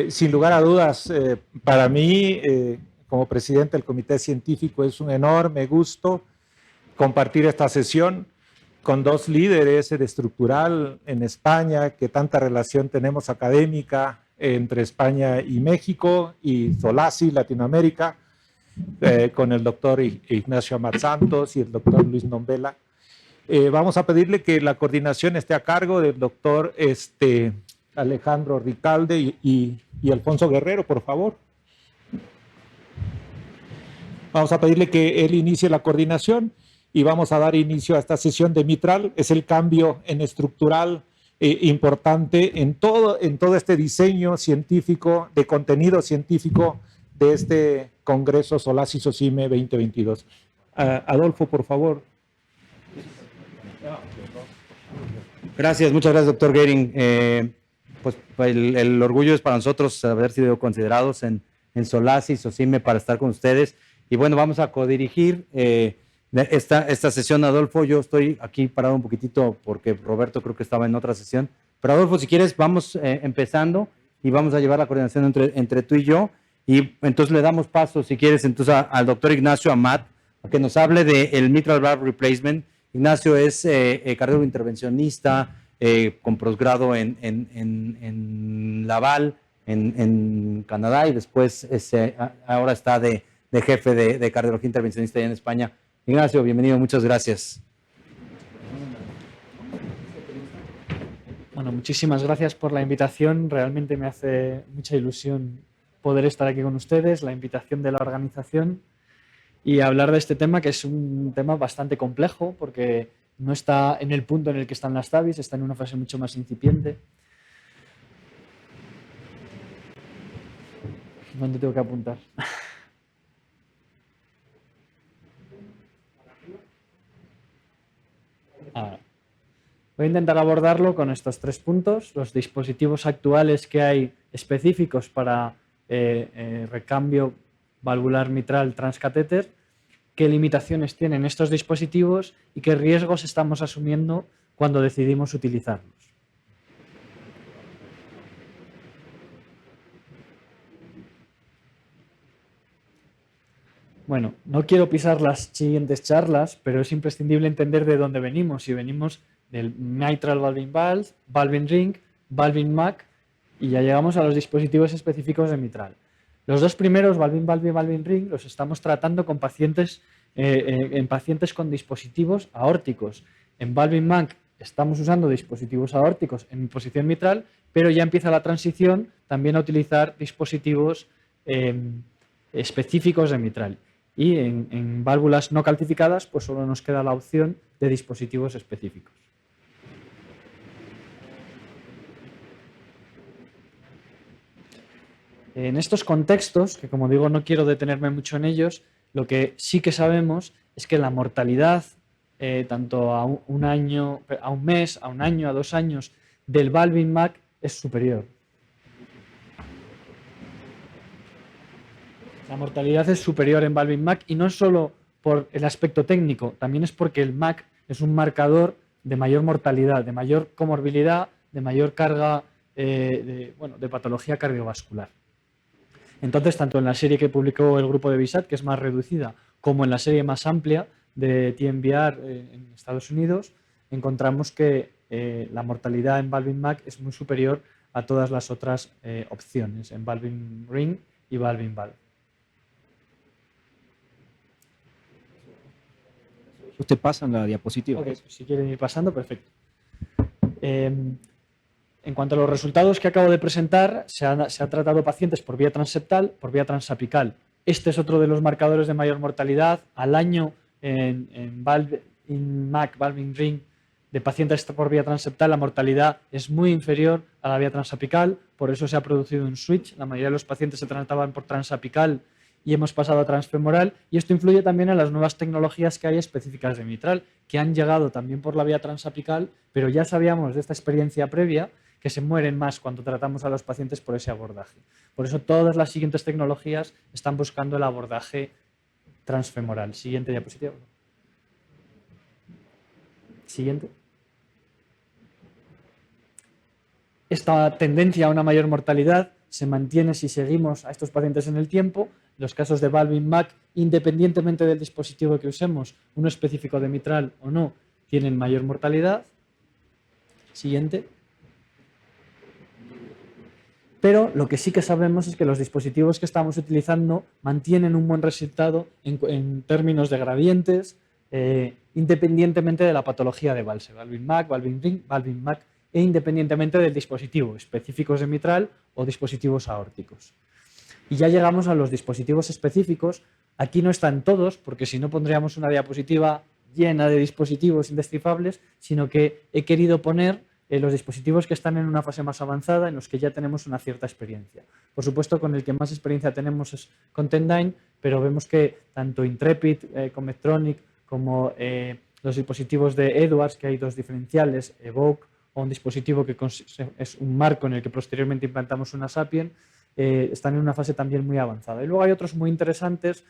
Sin lugar a dudas, para mí, como presidente del Comité Científico, es un enorme gusto compartir esta sesión con dos líderes de estructural en España, que tanta relación tenemos académica entre España y México y SOLACI, Latinoamérica, con el doctor Ignacio Amat Santos y el doctor Luis Nombela. Vamos a pedirle que la coordinación esté a cargo del doctor Alejandro Ricalde y Alfonso Guerrero, por favor. Vamos a pedirle que él inicie la coordinación y vamos a dar inicio a esta sesión de Mitral. Es el cambio en estructural importante en todo este diseño científico, de contenido científico de este Congreso SOLACI SOCIME 2022. Adolfo, por favor. Gracias, muchas gracias, doctor Gehring. Pues el orgullo es para nosotros haber sido considerados en SOLACI SOCIME para estar con ustedes. Y bueno, vamos a codirigir esta sesión, Adolfo. Yo estoy aquí parado un poquitito porque Roberto creo que estaba en otra sesión. Pero Adolfo, si quieres, vamos empezando y vamos a llevar la coordinación entre tú y yo. Y entonces le damos paso, si quieres, entonces al doctor Ignacio Amat, a que nos hable del mitral valve replacement. Ignacio es cardiólogo intervencionista con posgrado en Laval, en Canadá, y después ahora está de jefe de cardiología intervencionista allá en España. Ignacio, bienvenido, muchas gracias. Bueno, muchísimas gracias por la invitación. Realmente me hace mucha ilusión poder estar aquí con ustedes, la invitación de la organización y hablar de este tema, que es un tema bastante complejo porque no está en el punto en el que están las TAVIs, está en una fase mucho más incipiente. ¿Dónde tengo que apuntar? Voy a intentar abordarlo con estos 3 puntos: los dispositivos actuales que hay específicos para recambio valvular mitral transcatéter, qué limitaciones tienen estos dispositivos y qué riesgos estamos asumiendo cuando decidimos utilizarlos. Bueno, no quiero pisar las siguientes charlas, pero es imprescindible entender de dónde venimos. Si venimos del Mitral Valving Valve, Valving Ring, Valving Mac, y ya llegamos a los dispositivos específicos de mitral. Los 2 primeros, Valving Valve y Valving Ring, los estamos tratando con pacientes, en pacientes con dispositivos aórticos. En Valving Mac estamos usando dispositivos aórticos en posición mitral, pero ya empieza la transición también a utilizar dispositivos específicos de mitral. Y en válvulas no calcificadas, pues solo nos queda la opción de dispositivos específicos. En estos contextos, que como digo no quiero detenerme mucho en ellos, lo que sí que sabemos es que la mortalidad, tanto a un año, a un mes, a un año, a 2 años, del Valving Mac es superior. La mortalidad es superior en Valving Mac, y no solo por el aspecto técnico, también es porque el Mac es un marcador de mayor mortalidad, de mayor comorbilidad, de mayor carga de patología cardiovascular. Entonces, tanto en la serie que publicó el grupo de VISAT, que es más reducida, como en la serie más amplia de TMVR en Estados Unidos, encontramos que la mortalidad en Valving Mac es muy superior a todas las otras opciones, en Valving Ring y Valving Valve. Usted pasa en la diapositiva. Okay, pues si quieren ir pasando, perfecto. En cuanto a los resultados que acabo de presentar, se ha tratado pacientes por vía transeptal, por vía transapical. Este es otro de los marcadores de mayor mortalidad. Al año en Mac, Valving Ring, de pacientes por vía transeptal, la mortalidad es muy inferior a la vía transapical, por eso se ha producido un switch. La mayoría de los pacientes se trataban por transapical y hemos pasado a transfemoral, y esto influye también en las nuevas tecnologías que hay específicas de mitral, que han llegado también por la vía transapical, pero ya sabíamos de esta experiencia previa que se mueren más cuando tratamos a los pacientes por ese abordaje. Por eso todas las siguientes tecnologías están buscando el abordaje transfemoral. Siguiente diapositiva. Siguiente. Esta tendencia a una mayor mortalidad se mantiene si seguimos a estos pacientes en el tiempo. Los casos de Baldwin-Mac, independientemente del dispositivo que usemos, uno específico de mitral o no, tienen mayor mortalidad. Siguiente. Pero lo que sí que sabemos es que los dispositivos que estamos utilizando mantienen un buen resultado en términos de gradientes, independientemente de la patología de valse, Baldwin-Mac, Baldwin-Ring, Baldwin-Mac, e independientemente del dispositivo, específicos de mitral o dispositivos aórticos. Y ya llegamos a los dispositivos específicos. Aquí no están todos, porque si no pondríamos una diapositiva llena de dispositivos indescifrables, sino que he querido poner los dispositivos que están en una fase más avanzada, en los que ya tenemos una cierta experiencia. Por supuesto, con el que más experiencia tenemos es con Tendyne, pero vemos que tanto Intrepid, con Medtronic, como los dispositivos de Edwards, que hay dos diferenciales, Evoque, o un dispositivo que es un marco en el que posteriormente implantamos una Sapien, están en una fase también muy avanzada. Y luego hay otros muy interesantes,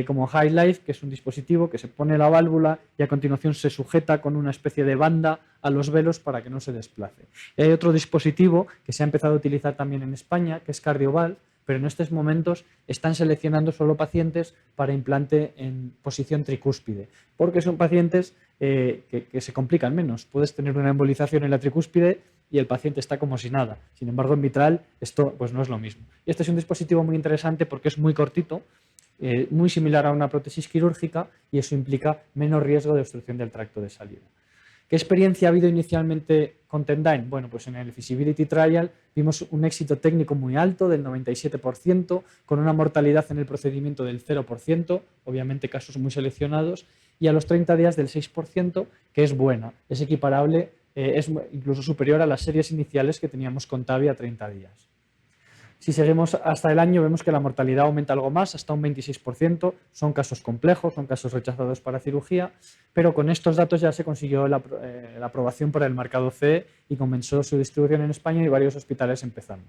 como HighLife, que es un dispositivo que se pone la válvula y a continuación se sujeta con una especie de banda a los velos para que no se desplace. Y hay otro dispositivo que se ha empezado a utilizar también en España, que es CardioValve, pero en estos momentos están seleccionando solo pacientes para implante en posición tricúspide, porque son pacientes que se complican menos. Puedes tener una embolización en la tricúspide y el paciente está como si nada. Sin embargo, en mitral esto pues no es lo mismo. Y este es un dispositivo muy interesante porque es muy cortito, muy similar a una prótesis quirúrgica, y eso implica menos riesgo de obstrucción del tracto de salida. ¿Qué experiencia ha habido inicialmente con Tendyne? Bueno, pues en el Feasibility Trial vimos un éxito técnico muy alto del 97%, con una mortalidad en el procedimiento del 0%, obviamente casos muy seleccionados, y a los 30 días del 6%, que es buena, es equiparable, es incluso superior a las series iniciales que teníamos con TAVI a 30 días. Si seguimos hasta el año, vemos que la mortalidad aumenta algo más, hasta un 26%. Son casos complejos, son casos rechazados para cirugía, pero con estos datos ya se consiguió la aprobación para el marcado CE y comenzó su distribución en España y varios hospitales empezamos.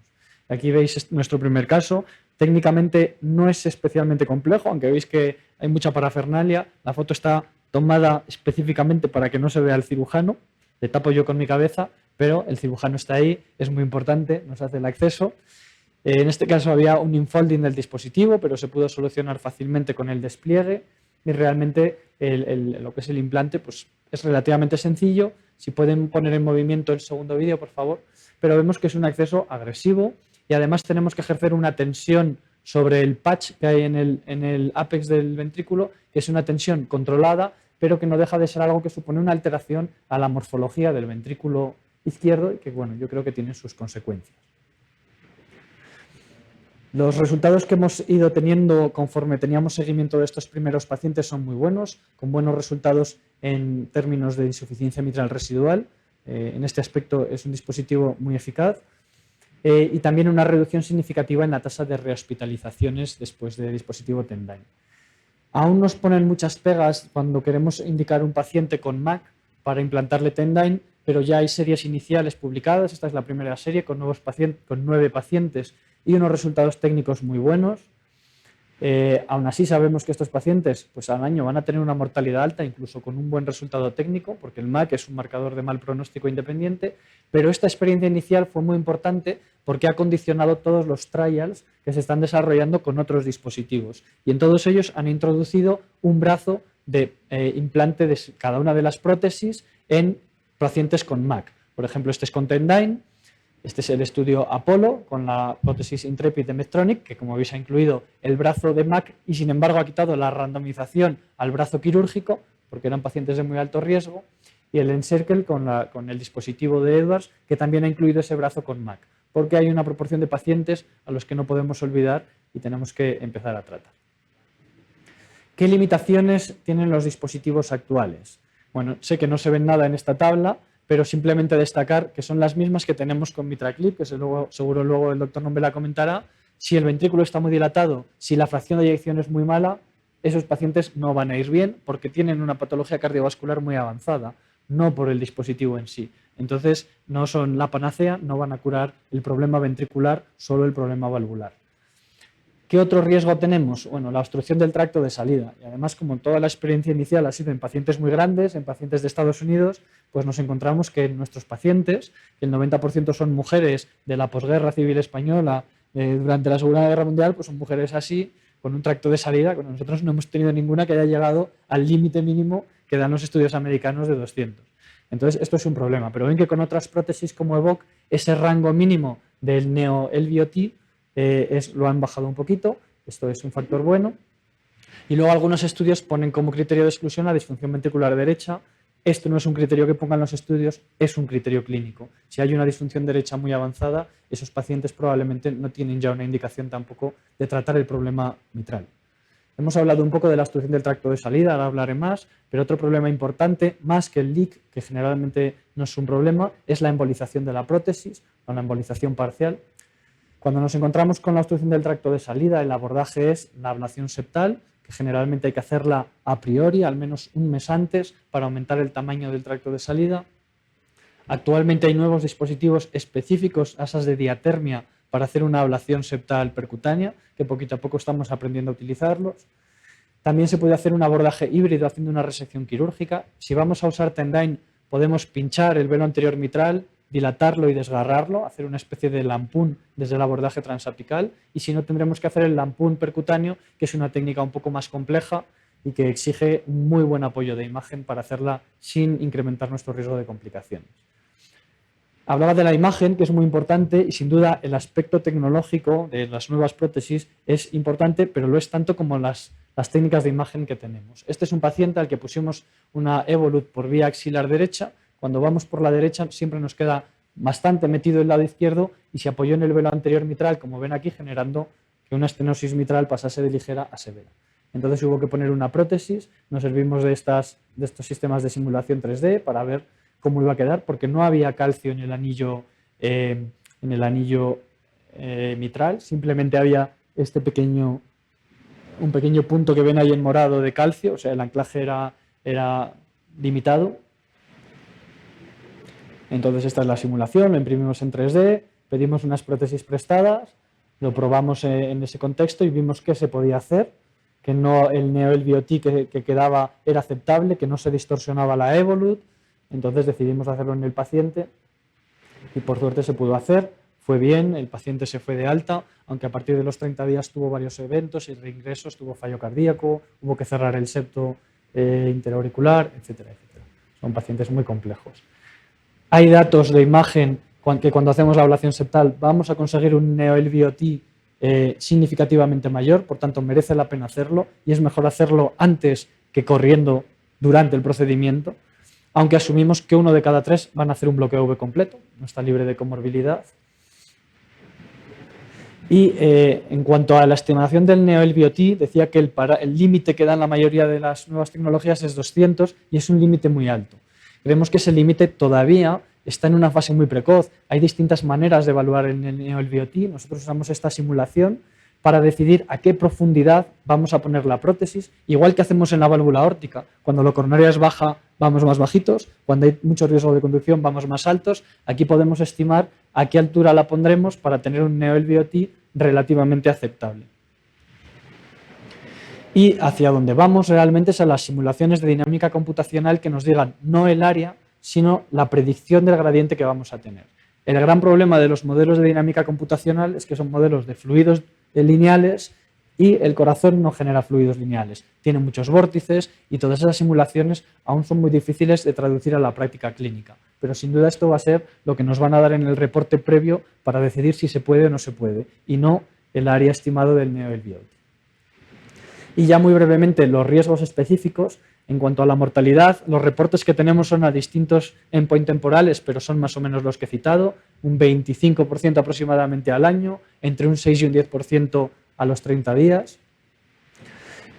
Aquí veis nuestro primer caso. Técnicamente no es especialmente complejo, aunque veis que hay mucha parafernalia. La foto está tomada específicamente para que no se vea el cirujano. Le tapo yo con mi cabeza, pero el cirujano está ahí, es muy importante, nos hace el acceso. En este caso había un infolding del dispositivo, pero se pudo solucionar fácilmente con el despliegue, y realmente lo que es el implante pues, es relativamente sencillo. Si pueden poner en movimiento el segundo vídeo, por favor, pero vemos que es un acceso agresivo y además tenemos que ejercer una tensión sobre el patch que hay en el ápex del ventrículo, que es una tensión controlada, pero que no deja de ser algo que supone una alteración a la morfología del ventrículo izquierdo y que, bueno, yo creo que tiene sus consecuencias. Los resultados que hemos ido teniendo conforme teníamos seguimiento de estos primeros pacientes son muy buenos, con buenos resultados en términos de insuficiencia mitral residual. En este aspecto es un dispositivo muy eficaz. Y también una reducción significativa en la tasa de rehospitalizaciones después del dispositivo Tendyne. Aún nos ponen muchas pegas cuando queremos indicar un paciente con MAC para implantarle Tendyne, pero ya hay series iniciales publicadas. Esta es la primera serie con 9 pacientes y unos resultados técnicos muy buenos. Aún así sabemos que estos pacientes pues, al año van a tener una mortalidad alta, incluso con un buen resultado técnico, porque el MAC es un marcador de mal pronóstico independiente, pero esta experiencia inicial fue muy importante porque ha condicionado todos los trials que se están desarrollando con otros dispositivos, y en todos ellos han introducido un brazo de implante de cada una de las prótesis en pacientes con MAC. Por ejemplo, este es con Tendyne. Este es el estudio Apollo con la prótesis Intrepid de Medtronic, que como veis ha incluido el brazo de MAC y sin embargo ha quitado la randomización al brazo quirúrgico porque eran pacientes de muy alto riesgo, y el Encircle con el dispositivo de Edwards, que también ha incluido ese brazo con MAC, porque hay una proporción de pacientes a los que no podemos olvidar y tenemos que empezar a tratar. ¿Qué limitaciones tienen los dispositivos actuales? Bueno, sé que no se ven nada en esta tabla, pero simplemente destacar que son las mismas que tenemos con MitraClip, que seguro luego el doctor Nombela comentará. Si el ventrículo está muy dilatado, si la fracción de eyección es muy mala, esos pacientes no van a ir bien porque tienen una patología cardiovascular muy avanzada, no por el dispositivo en sí. Entonces, no son la panacea, no van a curar el problema ventricular, solo el problema valvular. ¿Qué otro riesgo tenemos? Bueno, la obstrucción del tracto de salida. Y además, como toda la experiencia inicial ha sido en pacientes muy grandes, en pacientes de Estados Unidos, pues nos encontramos que nuestros pacientes, que el 90% son mujeres de la posguerra civil española durante la Segunda Guerra Mundial, pues son mujeres así, con un tracto de salida, cuando nosotros no hemos tenido ninguna que haya llegado al límite mínimo que dan los estudios americanos de 200. Entonces, esto es un problema, pero ven que con otras prótesis como EVOC, ese rango mínimo del Neo-LVOT lo han bajado un poquito, esto es un factor bueno. Y luego algunos estudios ponen como criterio de exclusión la disfunción ventricular derecha. Esto no es un criterio que pongan los estudios, es un criterio clínico. Si hay una disfunción derecha muy avanzada, esos pacientes probablemente no tienen ya una indicación tampoco de tratar el problema mitral. Hemos hablado un poco de la obstrucción del tracto de salida, ahora hablaré más, pero otro problema importante, más que el leak, que generalmente no es un problema, es la embolización de la prótesis o la embolización parcial. Cuando nos encontramos con la obstrucción del tracto de salida, el abordaje es la ablación septal, que generalmente hay que hacerla a priori, al menos un mes antes, para aumentar el tamaño del tracto de salida. Actualmente hay nuevos dispositivos específicos, asas de diatermia, para hacer una ablación septal percutánea, que poquito a poco estamos aprendiendo a utilizarlos. También se puede hacer un abordaje híbrido haciendo una resección quirúrgica. Si vamos a usar Tendyne, podemos pinchar el velo anterior mitral, dilatarlo y desgarrarlo, hacer una especie de lampún desde el abordaje transapical, y si no, tendremos que hacer el lampún percutáneo, que es una técnica un poco más compleja y que exige un muy buen apoyo de imagen para hacerla sin incrementar nuestro riesgo de complicaciones. Hablaba de la imagen, que es muy importante, y sin duda el aspecto tecnológico de las nuevas prótesis es importante, pero lo es tanto como las técnicas de imagen que tenemos. Este es un paciente al que pusimos una Evolut por vía axilar derecha. Cuando vamos por la derecha siempre nos queda bastante metido el lado izquierdo y se apoyó en el velo anterior mitral, como ven aquí, generando que una estenosis mitral pasase de ligera a severa. Entonces hubo que poner una prótesis, nos servimos de estos sistemas de simulación 3D para ver cómo iba a quedar, porque no había calcio en el anillo, mitral, simplemente había un pequeño punto que ven ahí en morado de calcio, o sea, el anclaje era limitado. Entonces esta es la simulación, lo imprimimos en 3D, pedimos unas prótesis prestadas, lo probamos en ese contexto y vimos que se podía hacer, que no el Neo-LVOT que quedaba era aceptable, que no se distorsionaba la Evolut. Entonces decidimos hacerlo en el paciente y por suerte se pudo hacer, fue bien, el paciente se fue de alta, aunque a partir de los 30 días tuvo varios eventos y reingresos, tuvo fallo cardíaco, hubo que cerrar el septo interauricular, etcétera, etcétera. Son pacientes muy complejos. Hay datos de imagen que cuando hacemos la ablación septal vamos a conseguir un Neo-LVOT significativamente mayor, por tanto merece la pena hacerlo y es mejor hacerlo antes que corriendo durante el procedimiento, aunque asumimos que 1 de cada 3 van a hacer un bloqueo V completo, no está libre de comorbilidad. Y en cuanto a la estimación del Neo-LVOT, decía que el límite que dan la mayoría de las nuevas tecnologías es 200 y es un límite muy alto. Creemos que ese límite todavía está en una fase muy precoz. Hay distintas maneras de evaluar el Neo-LVOT. Nosotros usamos esta simulación para decidir a qué profundidad vamos a poner la prótesis, igual que hacemos en la válvula aórtica. Cuando la coronaria es baja, vamos más bajitos, cuando hay mucho riesgo de conducción, vamos más altos. Aquí podemos estimar a qué altura la pondremos para tener un Neo-LVOT relativamente aceptable. Y hacia donde vamos realmente es a las simulaciones de dinámica computacional que nos digan no el área, sino la predicción del gradiente que vamos a tener. El gran problema de los modelos de dinámica computacional es que son modelos de fluidos lineales y el corazón no genera fluidos lineales. Tiene muchos vórtices y todas esas simulaciones aún son muy difíciles de traducir a la práctica clínica. Pero sin duda esto va a ser lo que nos van a dar en el reporte previo para decidir si se puede o no se puede y no el área estimado del Neo-LVOT. Y ya muy brevemente los riesgos específicos. En cuanto a la mortalidad, los reportes que tenemos son a distintos endpoints temporales, pero son más o menos los que he citado, un 25% aproximadamente al año, entre un 6 y un 10% a los 30 días.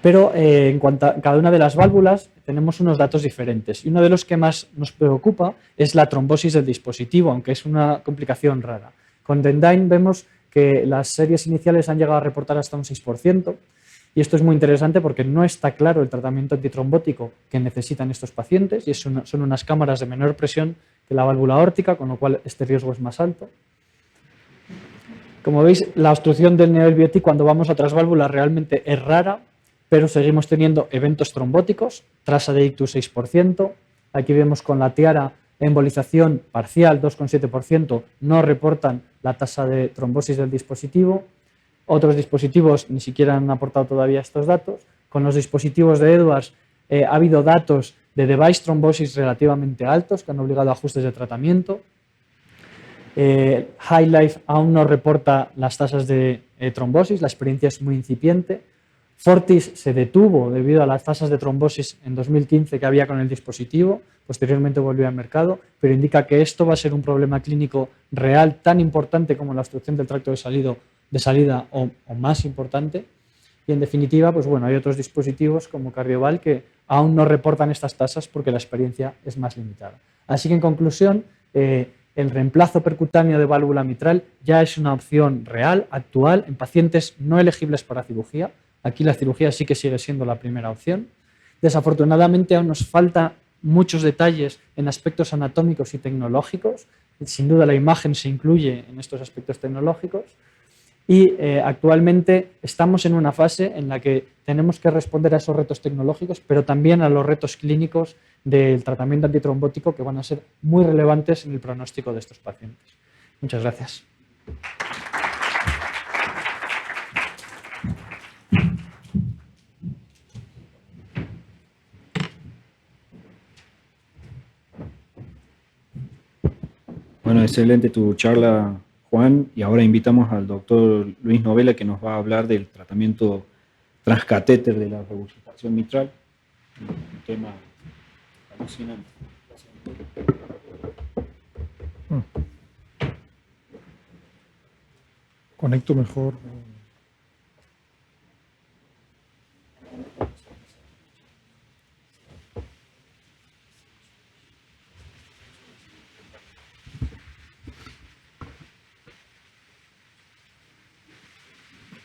Pero en cuanto a cada una de las válvulas tenemos unos datos diferentes y uno de los que más nos preocupa es la trombosis del dispositivo, aunque es una complicación rara. Con Tendyne vemos que las series iniciales han llegado a reportar hasta un 6%. Y esto es muy interesante porque no está claro el tratamiento antitrombótico que necesitan estos pacientes y son unas cámaras de menor presión que la válvula aórtica, con lo cual este riesgo es más alto. Como veis, la obstrucción del Neo-LVOT cuando vamos a otras válvulas realmente es rara, pero seguimos teniendo eventos trombóticos, tasa de ictus 6%. Aquí vemos con la tiara embolización parcial 2,7%, no reportan la tasa de trombosis del dispositivo. Otros dispositivos ni siquiera han aportado todavía estos datos. Con los dispositivos de Edwards ha habido datos de device trombosis relativamente altos que han obligado a ajustes de tratamiento. HighLife aún no reporta las tasas de trombosis, la experiencia es muy incipiente. Fortis se detuvo debido a las tasas de trombosis en 2015 que había con el dispositivo, posteriormente volvió al mercado, pero indica que esto va a ser un problema clínico real tan importante como la obstrucción del tracto de salida o más importante. Y en definitiva, pues bueno, hay otros dispositivos como Cardioval que aún no reportan estas tasas porque la experiencia es más limitada. Así que en conclusión, el reemplazo percutáneo de válvula mitral ya es una opción real, actual, en pacientes no elegibles para cirugía. Aquí la cirugía sí que sigue siendo la primera opción. Desafortunadamente aún nos falta muchos detalles en aspectos anatómicos y tecnológicos. Sin duda la imagen se incluye en estos aspectos tecnológicos. Y actualmente estamos en una fase en la que tenemos que responder a esos retos tecnológicos, pero también a los retos clínicos del tratamiento antitrombótico que van a ser muy relevantes en el pronóstico de estos pacientes. Muchas gracias. Bueno, excelente tu charla, Juan, y ahora invitamos al doctor Luis Novela que nos va a hablar del tratamiento transcatéter de la regurgitación mitral, un tema alucinante. Conecto mejor.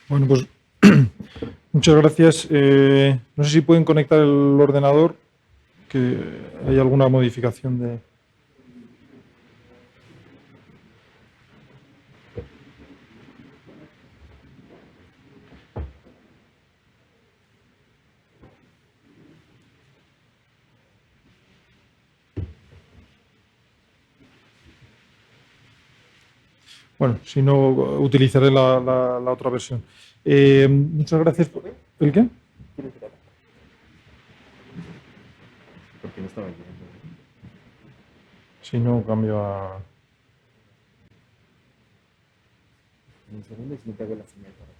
Bueno, pues muchas gracias. No sé si pueden conectar el ordenador, que hay alguna modificación de... Bueno, si no, utilizaré la otra versión. Muchas gracias por... ¿El qué? Porque no estaba viendo. Si no, cambio a... Un segundo y si no te hago la señal para ti.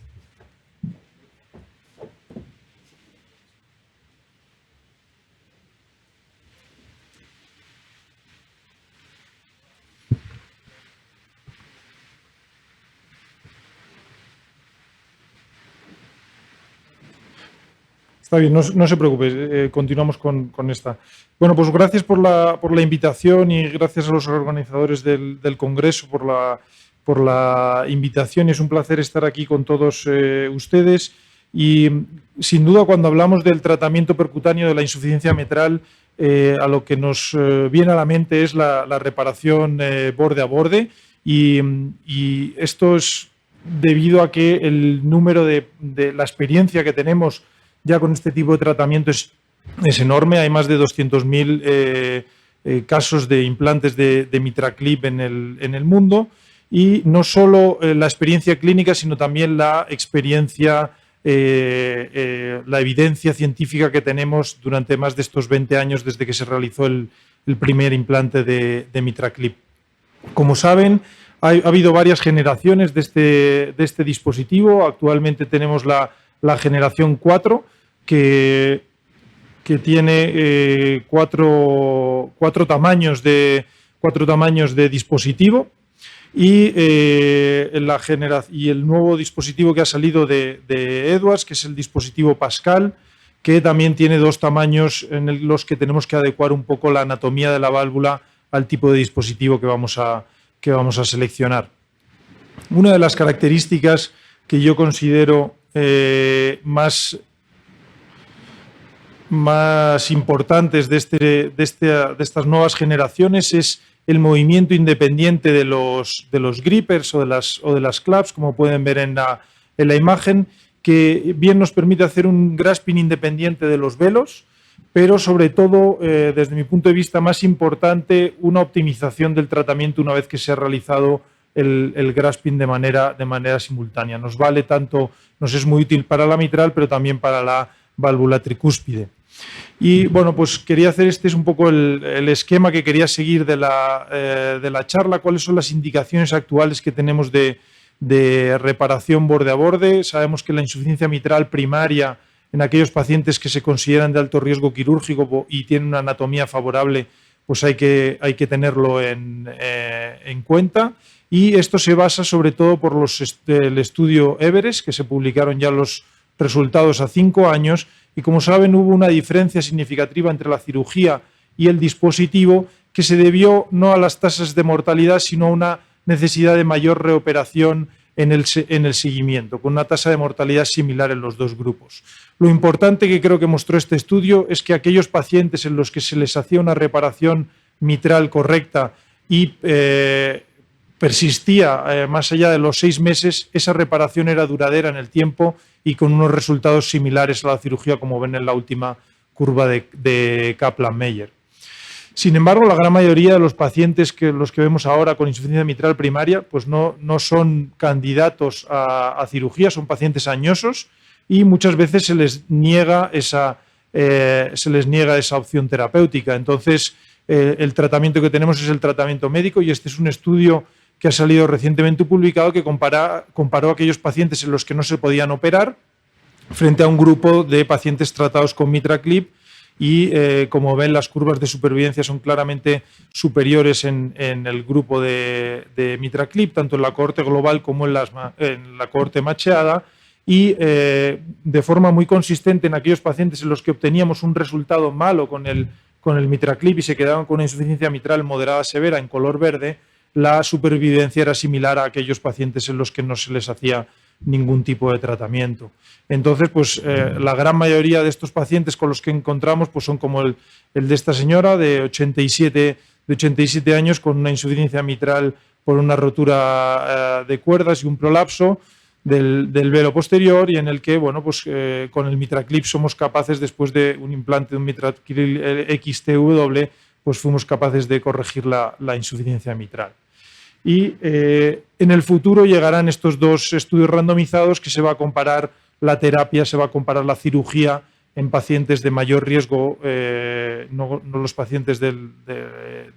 Está bien, no se preocupe, continuamos con esta. Bueno, pues gracias por la invitación y gracias a los organizadores del Congreso por la invitación. Es un placer estar aquí con todos ustedes y sin duda cuando hablamos del tratamiento percutáneo de la insuficiencia mitral, a lo que nos viene a la mente es la reparación borde a borde y esto es debido a que el número de la experiencia que tenemos ya con este tipo de tratamiento es enorme. Hay más de 200.000 casos de implantes de MitraClip en el mundo y no solo la experiencia clínica, sino también la experiencia, la evidencia científica que tenemos durante más de estos 20 años desde que se realizó el primer implante de MitraClip. Como saben, ha habido varias generaciones de este dispositivo. Actualmente tenemos la generación 4, que tiene cuatro tamaños de dispositivo y el nuevo dispositivo que ha salido de Edwards, que es el dispositivo Pascal, que también tiene dos tamaños en los que tenemos que adecuar un poco la anatomía de la válvula al tipo de dispositivo que vamos a seleccionar. Una de las características que yo considero más importantes de estas nuevas generaciones es el movimiento independiente de los grippers o de las claps, como pueden ver en la imagen, que bien nos permite hacer un grasping independiente de los velos, pero sobre todo, desde mi punto de vista más importante, una optimización del tratamiento una vez que se ha realizado el grasping de manera simultánea. Nos vale tanto, nos es muy útil para la mitral, pero también para la válvula tricúspide. Y bueno, pues quería hacer, este es un poco el esquema que quería seguir de la charla, cuáles son las indicaciones actuales que tenemos de reparación borde a borde. Sabemos que la insuficiencia mitral primaria en aquellos pacientes que se consideran de alto riesgo quirúrgico y tienen una anatomía favorable, pues hay que tenerlo en cuenta. Y esto se basa sobre todo por el estudio Everest, que se publicaron ya los resultados a 5 años, y como saben hubo una diferencia significativa entre la cirugía y el dispositivo que se debió no a las tasas de mortalidad, sino a una necesidad de mayor reoperación en el seguimiento, con una tasa de mortalidad similar en los dos grupos. Lo importante que creo que mostró este estudio es que aquellos pacientes en los que se les hacía una reparación mitral correcta y persistía más allá de los 6 meses, esa reparación era duradera en el tiempo y con unos resultados similares a la cirugía, como ven en la última curva de Kaplan-Meier. Sin embargo, la gran mayoría de los pacientes los que vemos ahora con insuficiencia mitral primaria, pues no son candidatos a cirugía, son pacientes añosos y muchas veces se les niega esa opción terapéutica. Entonces, el tratamiento que tenemos es el tratamiento médico, y este es un estudio que ha salido recientemente publicado que comparó aquellos pacientes en los que no se podían operar frente a un grupo de pacientes tratados con MitraClip. Y como ven, las curvas de supervivencia son claramente superiores en el grupo de MitraClip, tanto en la cohorte global como en la cohorte macheada, y de forma muy consistente en aquellos pacientes en los que obteníamos un resultado malo con el MitraClip y se quedaban con una insuficiencia mitral moderada severa en color verde, la supervivencia era similar a aquellos pacientes en los que no se les hacía ningún tipo de tratamiento. Entonces, pues la gran mayoría de estos pacientes con los que encontramos pues son como el de esta señora de 87 años con una insuficiencia mitral por una rotura de cuerdas y un prolapso del velo posterior, y en el que, bueno, pues con el MitraClip somos capaces, después de un implante de un MitraClip XTW, pues fuimos capaces de corregir la insuficiencia mitral. Y en el futuro llegarán estos dos estudios randomizados que se va a comparar la terapia, se va a comparar la cirugía en pacientes de mayor riesgo, no los pacientes del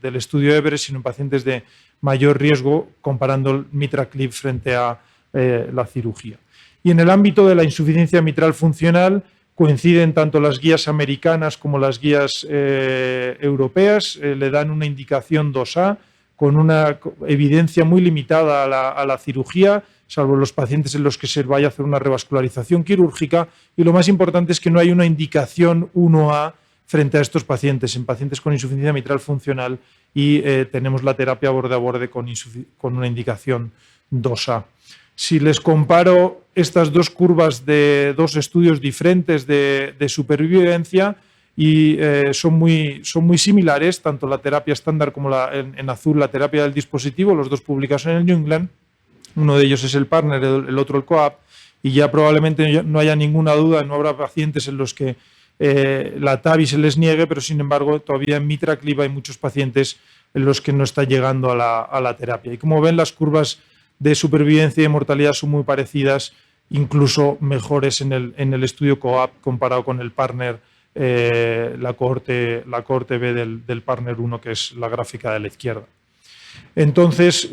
estudio Everest, sino en pacientes de mayor riesgo, comparando el MitraClip frente a la cirugía. Y en el ámbito de la insuficiencia mitral funcional coinciden tanto las guías americanas como las guías europeas, le dan una indicación 2A, con una evidencia muy limitada a la cirugía, salvo los pacientes en los que se vaya a hacer una revascularización quirúrgica, y lo más importante es que no hay una indicación 1A frente a estos pacientes, en pacientes con insuficiencia mitral funcional, y tenemos la terapia borde a borde con una indicación 2A. Si les comparo estas dos curvas de dos estudios diferentes de supervivencia, y son muy similares, tanto la terapia estándar como en azul la terapia del dispositivo, los dos publicados en el New England, uno de ellos es el partner, el otro el COAP, y ya probablemente no haya ninguna duda, no habrá pacientes en los que la TAVI se les niegue, pero sin embargo todavía en MitraClip hay muchos pacientes en los que no está llegando a la terapia. Y como ven, las curvas de supervivencia y de mortalidad son muy parecidas, incluso mejores en el estudio COAP comparado con el partner, la cohorte B del partner 1, que es la gráfica de la izquierda. Entonces,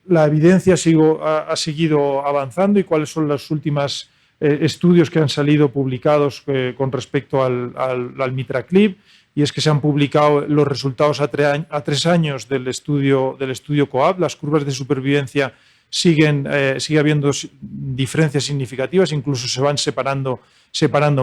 la evidencia ha seguido avanzando, y cuáles son los últimos estudios que han salido publicados con respecto al MitraClip, y es que se han publicado los resultados a 3 años del estudio COAP. Las curvas de supervivencia sigue habiendo diferencias significativas, incluso se van separando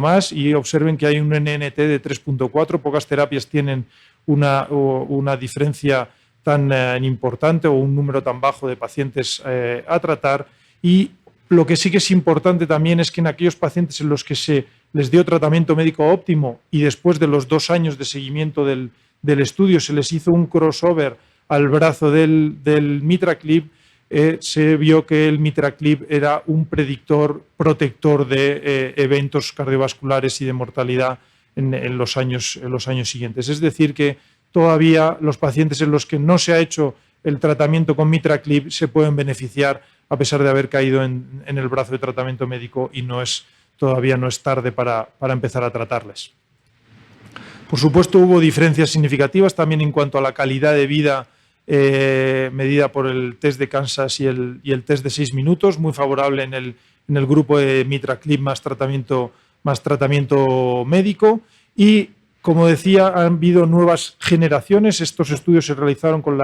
más, y observen que hay un NNT de 3.4, pocas terapias tienen una diferencia tan importante o un número tan bajo de pacientes a tratar. Y lo que sí que es importante también es que en aquellos pacientes en los que se les dio tratamiento médico óptimo y después de los 2 años de seguimiento del estudio se les hizo un crossover al brazo del MitraClip, se vio que el MitraClip era un protector de eventos cardiovasculares y de mortalidad en los años siguientes. Es decir, que todavía los pacientes en los que no se ha hecho el tratamiento con MitraClip se pueden beneficiar a pesar de haber caído en el brazo de tratamiento médico y todavía no es tarde para empezar a tratarles. Por supuesto, hubo diferencias significativas también en cuanto a la calidad de vida medida por el test de Kansas y el test de 6 minutos, muy favorable en el grupo de MitraClip más tratamiento médico. Y, como decía, han habido nuevas generaciones. Estos estudios se realizaron con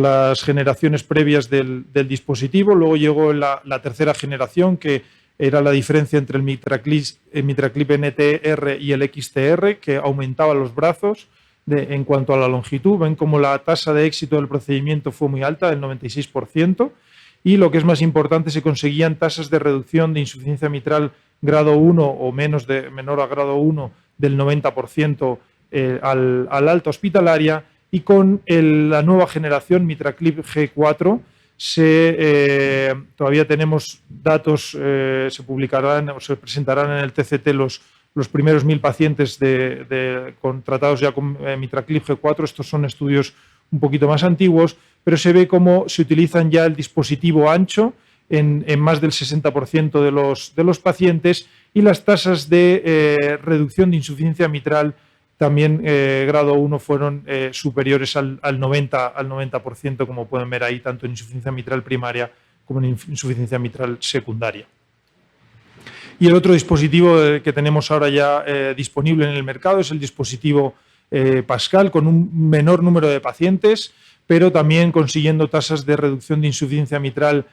las generaciones previas del dispositivo. Luego llegó la tercera generación, que era la diferencia entre el MitraClip NTR y el XTR, que aumentaba los brazos en cuanto a la longitud. Ven como la tasa de éxito del procedimiento fue muy alta, del 96%, y lo que es más importante, se conseguían tasas de reducción de insuficiencia mitral grado 1 o menor a grado 1 del 90% al alta hospitalaria, y con la nueva generación MitraClip G4 todavía tenemos datos, se publicarán o se presentarán en el TCT los primeros 1000 pacientes tratados ya con MitraClip G4. Estos son estudios un poquito más antiguos, pero se ve cómo se utilizan ya el dispositivo ancho en más del 60% de los pacientes, y las tasas de reducción de insuficiencia mitral también grado 1 fueron superiores al 90%, como pueden ver ahí, tanto en insuficiencia mitral primaria como en insuficiencia mitral secundaria. Y el otro dispositivo que tenemos ahora ya disponible en el mercado es el dispositivo Pascal, con un menor número de pacientes, pero también consiguiendo tasas de reducción de insuficiencia mitral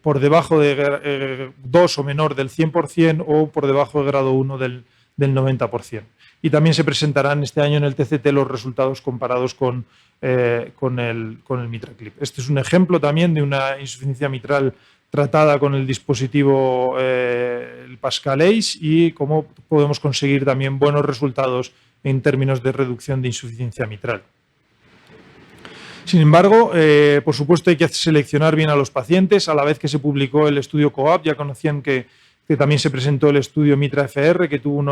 por debajo de 2 o menor del 100%, o por debajo de grado 1 del 90%. Y también se presentarán este año en el TCT los resultados comparados con el MitraClip. Este es un ejemplo también de una insuficiencia mitral tratada con el dispositivo el Pascal ACE, y cómo podemos conseguir también buenos resultados en términos de reducción de insuficiencia mitral. Sin embargo, por supuesto, hay que seleccionar bien a los pacientes. A la vez que se publicó el estudio COAP, ya conocían que también se presentó el estudio MITRA-FR, que tuvo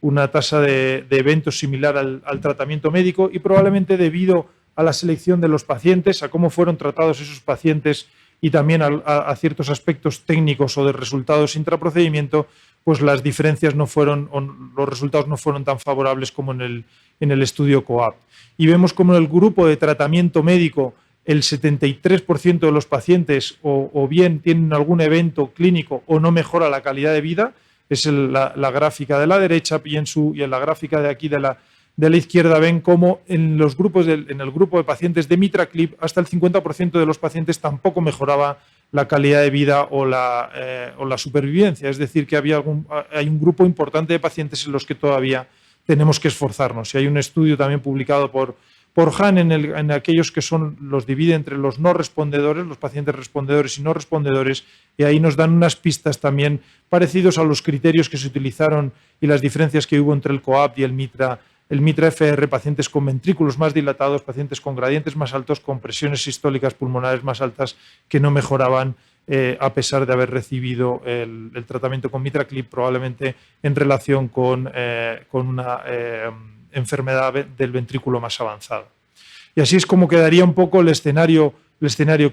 una tasa de eventos similar al tratamiento médico, y probablemente debido a la selección de los pacientes, a cómo fueron tratados esos pacientes y también a ciertos aspectos técnicos o de resultados intraprocedimiento, pues las diferencias no fueron, o los resultados no fueron tan favorables como en el estudio COAP. Y vemos como en el grupo de tratamiento médico el 73% de los pacientes o bien tienen algún evento clínico o no mejora la calidad de vida. Es la gráfica de la derecha, y en la gráfica de aquí de la izquierda ven cómo en el grupo de pacientes de MitraClip hasta el 50% de los pacientes tampoco mejoraba la calidad de vida o la supervivencia. Es decir, que hay un grupo importante de pacientes en los que todavía tenemos que esforzarnos. Y hay un estudio también publicado por Han en aquellos que los divide entre los no respondedores, los pacientes respondedores y no respondedores, y ahí nos dan unas pistas también parecidos a los criterios que se utilizaron y las diferencias que hubo entre el COAP y el MitraFR, pacientes con ventrículos más dilatados, pacientes con gradientes más altos, con presiones sistólicas pulmonares más altas, que no mejoraban a pesar de haber recibido el tratamiento con MitraClip, probablemente en relación con una enfermedad del ventrículo más avanzada. Y así es como quedaría un poco el escenario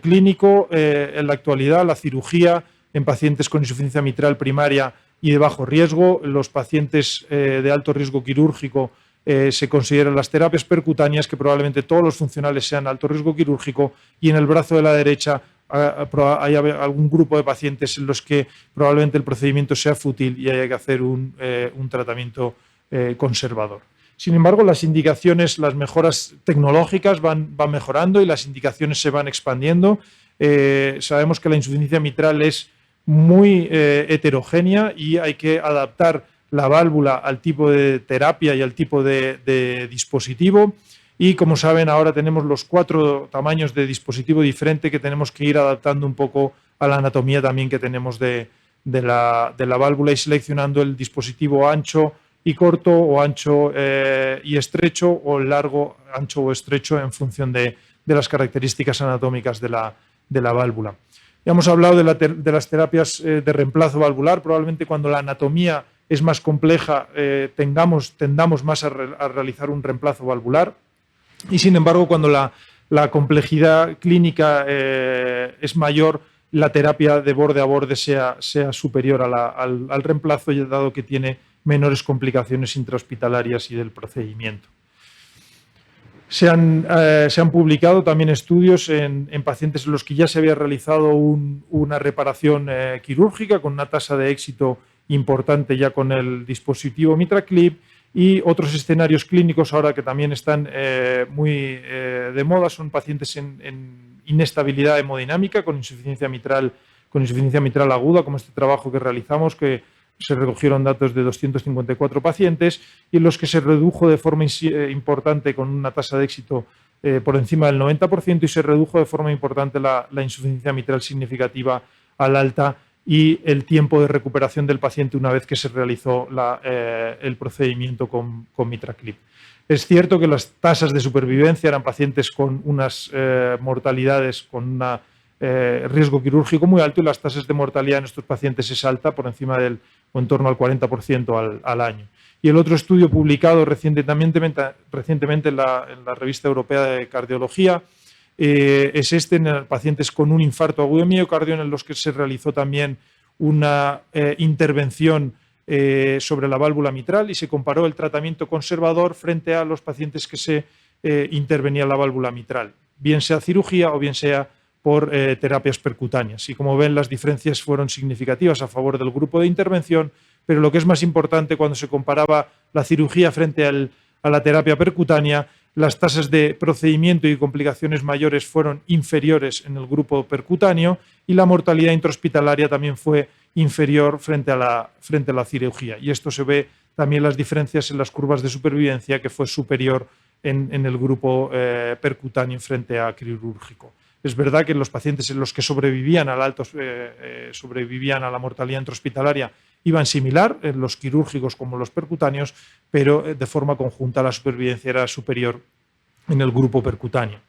clínico en la actualidad. La cirugía en pacientes con insuficiencia mitral primaria y de bajo riesgo. Los pacientes de alto riesgo quirúrgico se consideran las terapias percutáneas, que probablemente todos los funcionales sean alto riesgo quirúrgico, y en el brazo de la derecha hay algún grupo de pacientes en los que probablemente el procedimiento sea fútil y haya que hacer un tratamiento conservador. Sin embargo, las indicaciones, las mejoras tecnológicas van mejorando y las indicaciones se van expandiendo. Sabemos que la insuficiencia mitral es muy heterogénea y hay que adaptar la válvula al tipo de terapia y al tipo de dispositivo. Y como saben, ahora tenemos los 4 tamaños de dispositivo diferente que tenemos que ir adaptando un poco a la anatomía también que tenemos de la válvula, y seleccionando el dispositivo ancho y corto, o ancho y estrecho, o largo, ancho o estrecho, en función de las características anatómicas de la válvula. Ya hemos hablado de las terapias de reemplazo valvular. Probablemente cuando la anatomía es más compleja tendamos más a realizar un reemplazo valvular, y sin embargo cuando la la complejidad clínica es mayor, la terapia de borde a borde sea superior al reemplazo, dado que tiene menores complicaciones intrahospitalarias y del procedimiento. Se han publicado también estudios en pacientes en los que ya se había realizado una reparación quirúrgica con una tasa de éxito importante ya con el dispositivo MitraClip, y otros escenarios clínicos ahora que también están muy de moda son pacientes en inestabilidad hemodinámica con insuficiencia mitral aguda, como este trabajo que realizamos, que se recogieron datos de 254 pacientes y en los que se redujo de forma importante con una tasa de éxito por encima del 90% y se redujo de forma importante la insuficiencia mitral significativa al alta y el tiempo de recuperación del paciente una vez que se realizó el procedimiento con MitraClip. Es cierto que las tasas de supervivencia eran pacientes con unas mortalidades, con un riesgo quirúrgico muy alto, y las tasas de mortalidad en estos pacientes es alta, por encima del o en torno al 40% al año. Y el otro estudio publicado recientemente en la Revista Europea de Cardiología es este, en pacientes con un infarto agudo de miocardio, en los que se realizó también una intervención sobre la válvula mitral y se comparó el tratamiento conservador frente a los pacientes que se intervenía la válvula mitral, bien sea cirugía o bien sea por terapias percutáneas. Y como ven, las diferencias fueron significativas a favor del grupo de intervención, pero lo que es más importante, cuando se comparaba la cirugía frente a la terapia percutánea, las tasas de procedimiento y complicaciones mayores fueron inferiores en el grupo percutáneo y la mortalidad intrahospitalaria también fue inferior frente a la cirugía. Y esto se ve también las diferencias en las curvas de supervivencia, que fue superior en el grupo percutáneo frente a quirúrgico. Es verdad que en los pacientes en los que sobrevivían a la mortalidad intrahospitalaria iban similar, en los quirúrgicos como los percutáneos, pero de forma conjunta la supervivencia era superior en el grupo percutáneo.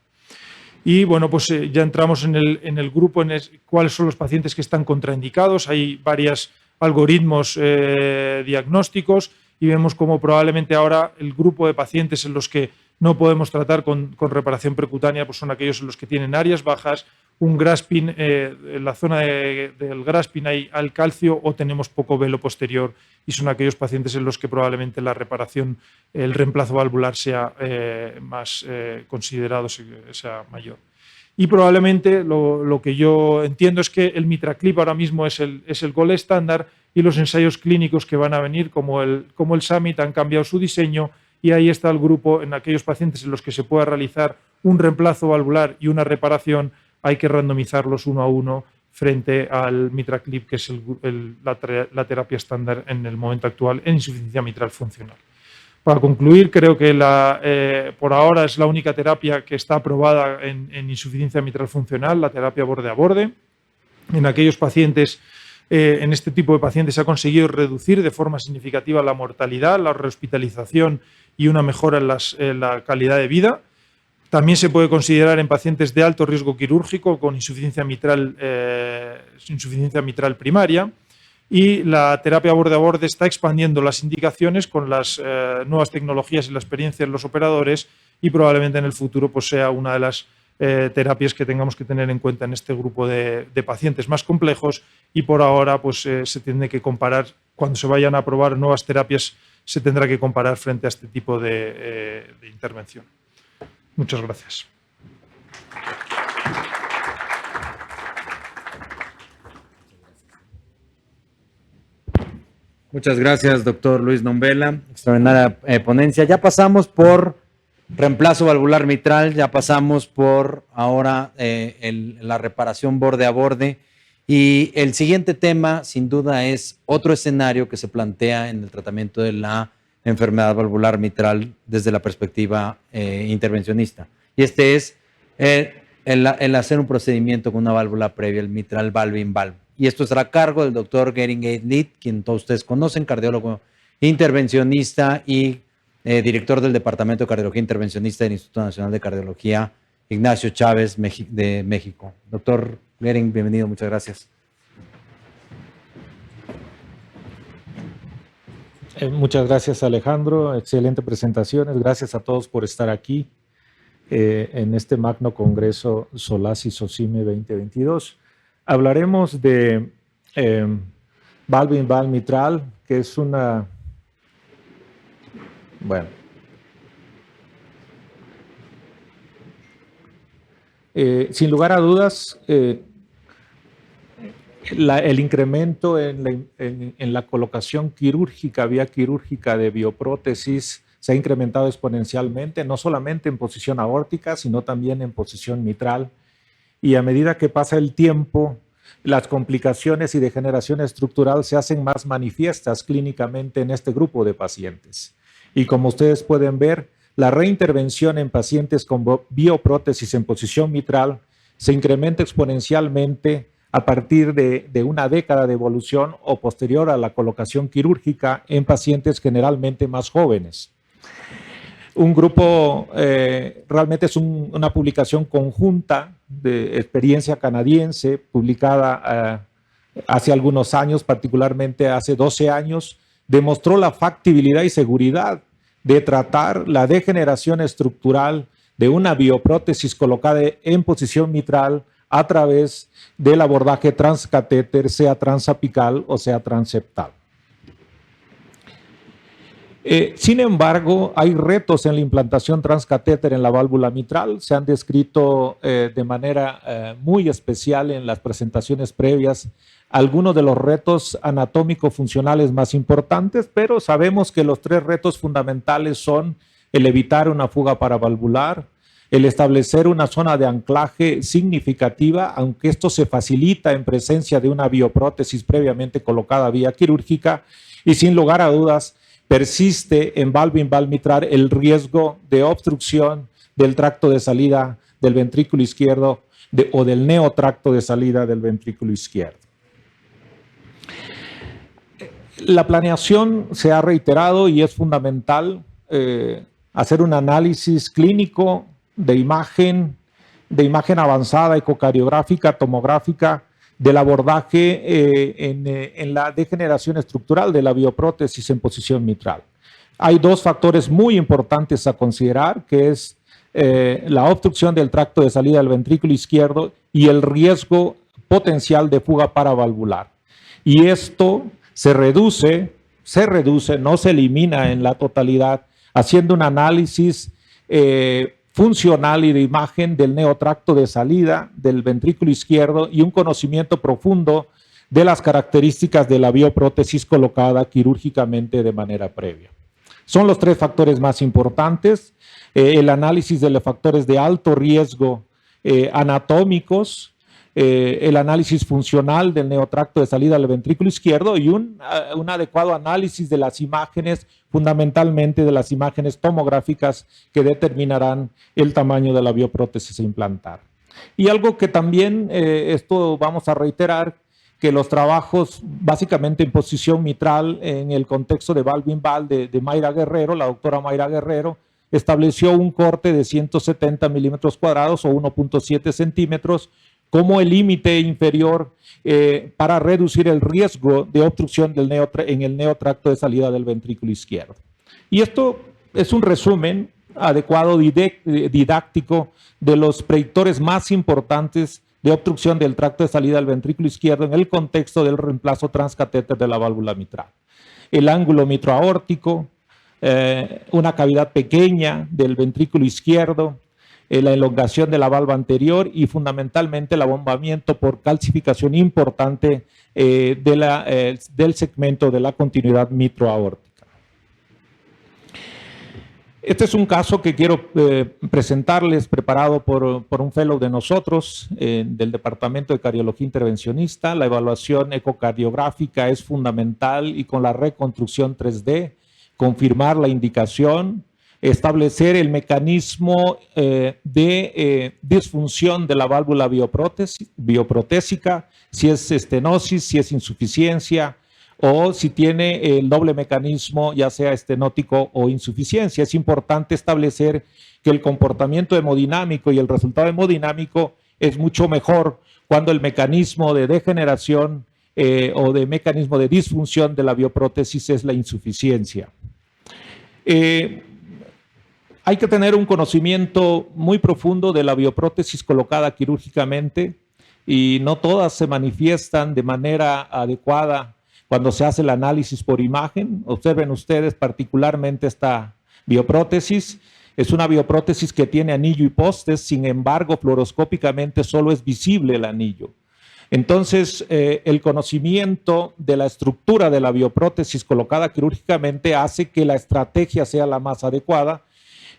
Y bueno, pues ya entramos en el grupo, cuáles son los pacientes que están contraindicados. Hay varios algoritmos diagnósticos y vemos como probablemente ahora el grupo de pacientes en los que no podemos tratar con reparación percutánea pues son aquellos en los que tienen áreas bajas, un grasping, en la zona del grasping hay al calcio o tenemos poco velo posterior, y son aquellos pacientes en los que probablemente la reparación, el reemplazo valvular sea más considerado, sea mayor. Y probablemente lo que yo entiendo es que el MitraClip ahora mismo es el gold estándar, y los ensayos clínicos que van a venir, como el SUMMIT, han cambiado su diseño, y ahí está el grupo. En aquellos pacientes en los que se pueda realizar un reemplazo valvular y una reparación, hay que randomizarlos uno a uno frente al MitraClip, que es la terapia estándar en el momento actual en insuficiencia mitral funcional. Para concluir, creo que por ahora es la única terapia que está aprobada en insuficiencia mitral funcional, la terapia borde a borde. En aquellos pacientes, en este tipo de pacientes se ha conseguido reducir de forma significativa la mortalidad, la rehospitalización y una mejora en la calidad de vida. También se puede considerar en pacientes de alto riesgo quirúrgico con insuficiencia mitral primaria, y la terapia borde a borde está expandiendo las indicaciones con las nuevas tecnologías y la experiencia de los operadores, y probablemente en el futuro pues sea una de las terapias que tengamos que tener en cuenta en este grupo de pacientes más complejos, y por ahora pues se tiene que comparar, cuando se vayan a aprobar nuevas terapias, se tendrá que comparar frente a este tipo de intervención. Muchas gracias. Muchas gracias, doctor Luis Nombela. Extraordinaria ponencia. Ya pasamos por reemplazo valvular mitral, ya pasamos por ahora la reparación borde a borde. Y el siguiente tema, sin duda, es otro escenario que se plantea en el tratamiento de la enfermedad valvular mitral desde la perspectiva intervencionista. Y este es el hacer un procedimiento con una válvula previa, el mitral valve-in-valve. Y esto estará a cargo del doctor Gering Eid-Lid, quien todos ustedes conocen, cardiólogo intervencionista y director del Departamento de Cardiología Intervencionista del Instituto Nacional de Cardiología Ignacio Chávez de México. Doctor Gering, bienvenido, muchas gracias. Muchas gracias, Alejandro. Excelente presentaciones. Gracias a todos por estar aquí. en este magno congreso SOLAS y SOCIME 2022. Hablaremos de Valve-in-Valve mitral, que es una... Bueno. Sin lugar a dudas, el incremento en la colocación quirúrgica, vía quirúrgica de bioprótesis se ha incrementado exponencialmente, no solamente en posición aórtica, sino también en posición mitral. Y a medida que pasa el tiempo, las complicaciones y degeneración estructural se hacen más manifiestas clínicamente en este grupo de pacientes. Y como ustedes pueden ver, la reintervención en pacientes con bioprótesis en posición mitral se incrementa exponencialmente a partir de una década de evolución o posterior a la colocación quirúrgica en pacientes generalmente más jóvenes. Un grupo, realmente es una publicación conjunta de experiencia canadiense, publicada hace algunos años, particularmente hace 12 años, demostró la factibilidad y seguridad de tratar la degeneración estructural de una bioprótesis colocada en posición mitral a través del abordaje transcatéter, sea transapical o sea transeptal. Sin embargo, hay retos en la implantación transcatéter en la válvula mitral. Se han descrito de manera muy especial en las presentaciones previas algunos de los retos anatómico-funcionales más importantes, pero sabemos que los tres retos fundamentales son el evitar una fuga paravalvular, el establecer una zona de anclaje significativa, aunque esto se facilita en presencia de una bioprótesis previamente colocada vía quirúrgica, y sin lugar a dudas, persiste en valve-in-valve mitral el riesgo de obstrucción del tracto de salida del ventrículo izquierdo o del neotracto de salida del ventrículo izquierdo. La planeación se ha reiterado y es fundamental hacer un análisis clínico de imagen avanzada, ecocardiográfica, tomográfica, del abordaje en la degeneración estructural de la bioprótesis en posición mitral. Hay dos factores muy importantes a considerar, que es la obstrucción del tracto de salida del ventrículo izquierdo y el riesgo potencial de fuga paravalvular. Y esto se reduce, no se elimina en la totalidad, haciendo un análisis funcional y de imagen del neotracto de salida del ventrículo izquierdo y un conocimiento profundo de las características de la bioprótesis colocada quirúrgicamente de manera previa. Son los tres factores más importantes: el análisis de los factores de alto riesgo anatómicos, el análisis funcional del neotracto de salida del ventrículo izquierdo y un adecuado análisis de las imágenes, fundamentalmente de las imágenes tomográficas que determinarán el tamaño de la bioprótesis a implantar. Y algo que también, esto vamos a reiterar, que los trabajos básicamente en posición mitral en el contexto de valve-in-valve de Mayra Guerrero, la doctora Mayra Guerrero, estableció un corte de 170 milímetros cuadrados o 1.7 centímetros como el límite inferior para reducir el riesgo de obstrucción en el neotracto de salida del ventrículo izquierdo. Y esto es un resumen adecuado didáctico de los predictores más importantes de obstrucción del tracto de salida del ventrículo izquierdo en el contexto del reemplazo transcatéter de la válvula mitral. El ángulo mitroaórtico, una cavidad pequeña del ventrículo izquierdo, la elongación de la valva anterior y fundamentalmente el abombamiento por calcificación importante del segmento de la continuidad mitroaórtica. Este es un caso que quiero presentarles, preparado por un fellow de nosotros, del Departamento de Cardiología Intervencionista. La evaluación ecocardiográfica es fundamental y con la reconstrucción 3D, confirmar la indicación, establecer el mecanismo de disfunción de la válvula bioprotésica, si es estenosis, si es insuficiencia o si tiene el doble mecanismo, ya sea estenótico o insuficiencia. Es importante establecer que el comportamiento hemodinámico y el resultado hemodinámico es mucho mejor cuando el mecanismo de degeneración o de mecanismo de disfunción de la bioprótesis es la insuficiencia. Hay que tener un conocimiento muy profundo de la bioprótesis colocada quirúrgicamente y no todas se manifiestan de manera adecuada cuando se hace el análisis por imagen. Observen ustedes particularmente esta bioprótesis. Es una bioprótesis que tiene anillo y postes, sin embargo, fluoroscópicamente solo es visible el anillo. Entonces, el conocimiento de la estructura de la bioprótesis colocada quirúrgicamente hace que la estrategia sea la más adecuada.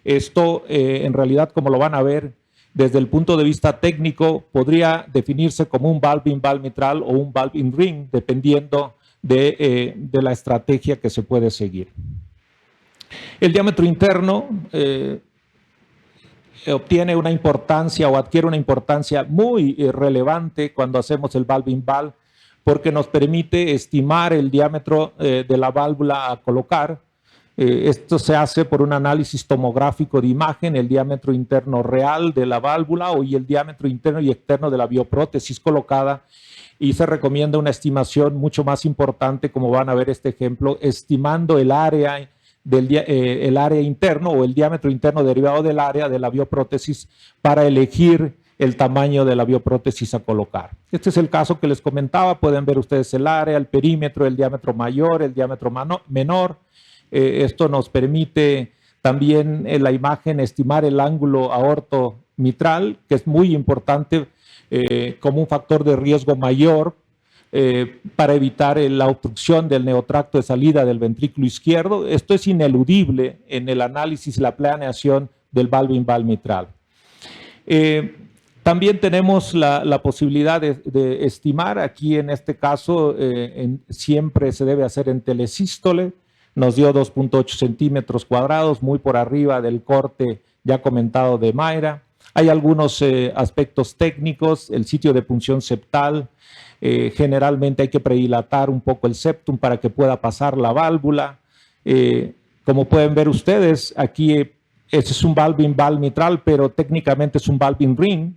Esto, en realidad, como lo van a ver, desde el punto de vista técnico, podría definirse como un valve-in-valve mitral o un valve-in-ring, dependiendo de la estrategia que se puede seguir. El diámetro interno obtiene una importancia o adquiere una importancia muy relevante cuando hacemos el valve-in-valve, porque nos permite estimar el diámetro de la válvula a colocar. Esto se hace por un análisis tomográfico de imagen, el diámetro interno real de la válvula y el diámetro interno y externo de la bioprótesis colocada, y se recomienda una estimación mucho más importante, como van a ver este ejemplo, estimando el área interno o el diámetro interno derivado del área de la bioprótesis para elegir el tamaño de la bioprótesis a colocar. Este es el caso que les comentaba. Pueden ver ustedes el área, el perímetro, el diámetro mayor, el diámetro menor. Esto nos permite también en la imagen estimar el ángulo aorto-mitral, que es muy importante como un factor de riesgo mayor para evitar la obstrucción del neotracto de salida del ventrículo izquierdo. Esto es ineludible en el análisis y la planeación del valve-in-valve mitral. También tenemos la posibilidad de estimar, aquí en este caso siempre se debe hacer en telesístole. Nos dio 2.8 centímetros cuadrados, muy por arriba del corte ya comentado de Mayra. Hay algunos aspectos técnicos, el sitio de punción septal. Generalmente hay que predilatar un poco el septum para que pueda pasar la válvula. Como pueden ver ustedes, aquí este es un valve-in-valve mitral, pero técnicamente es un valve-in-ring.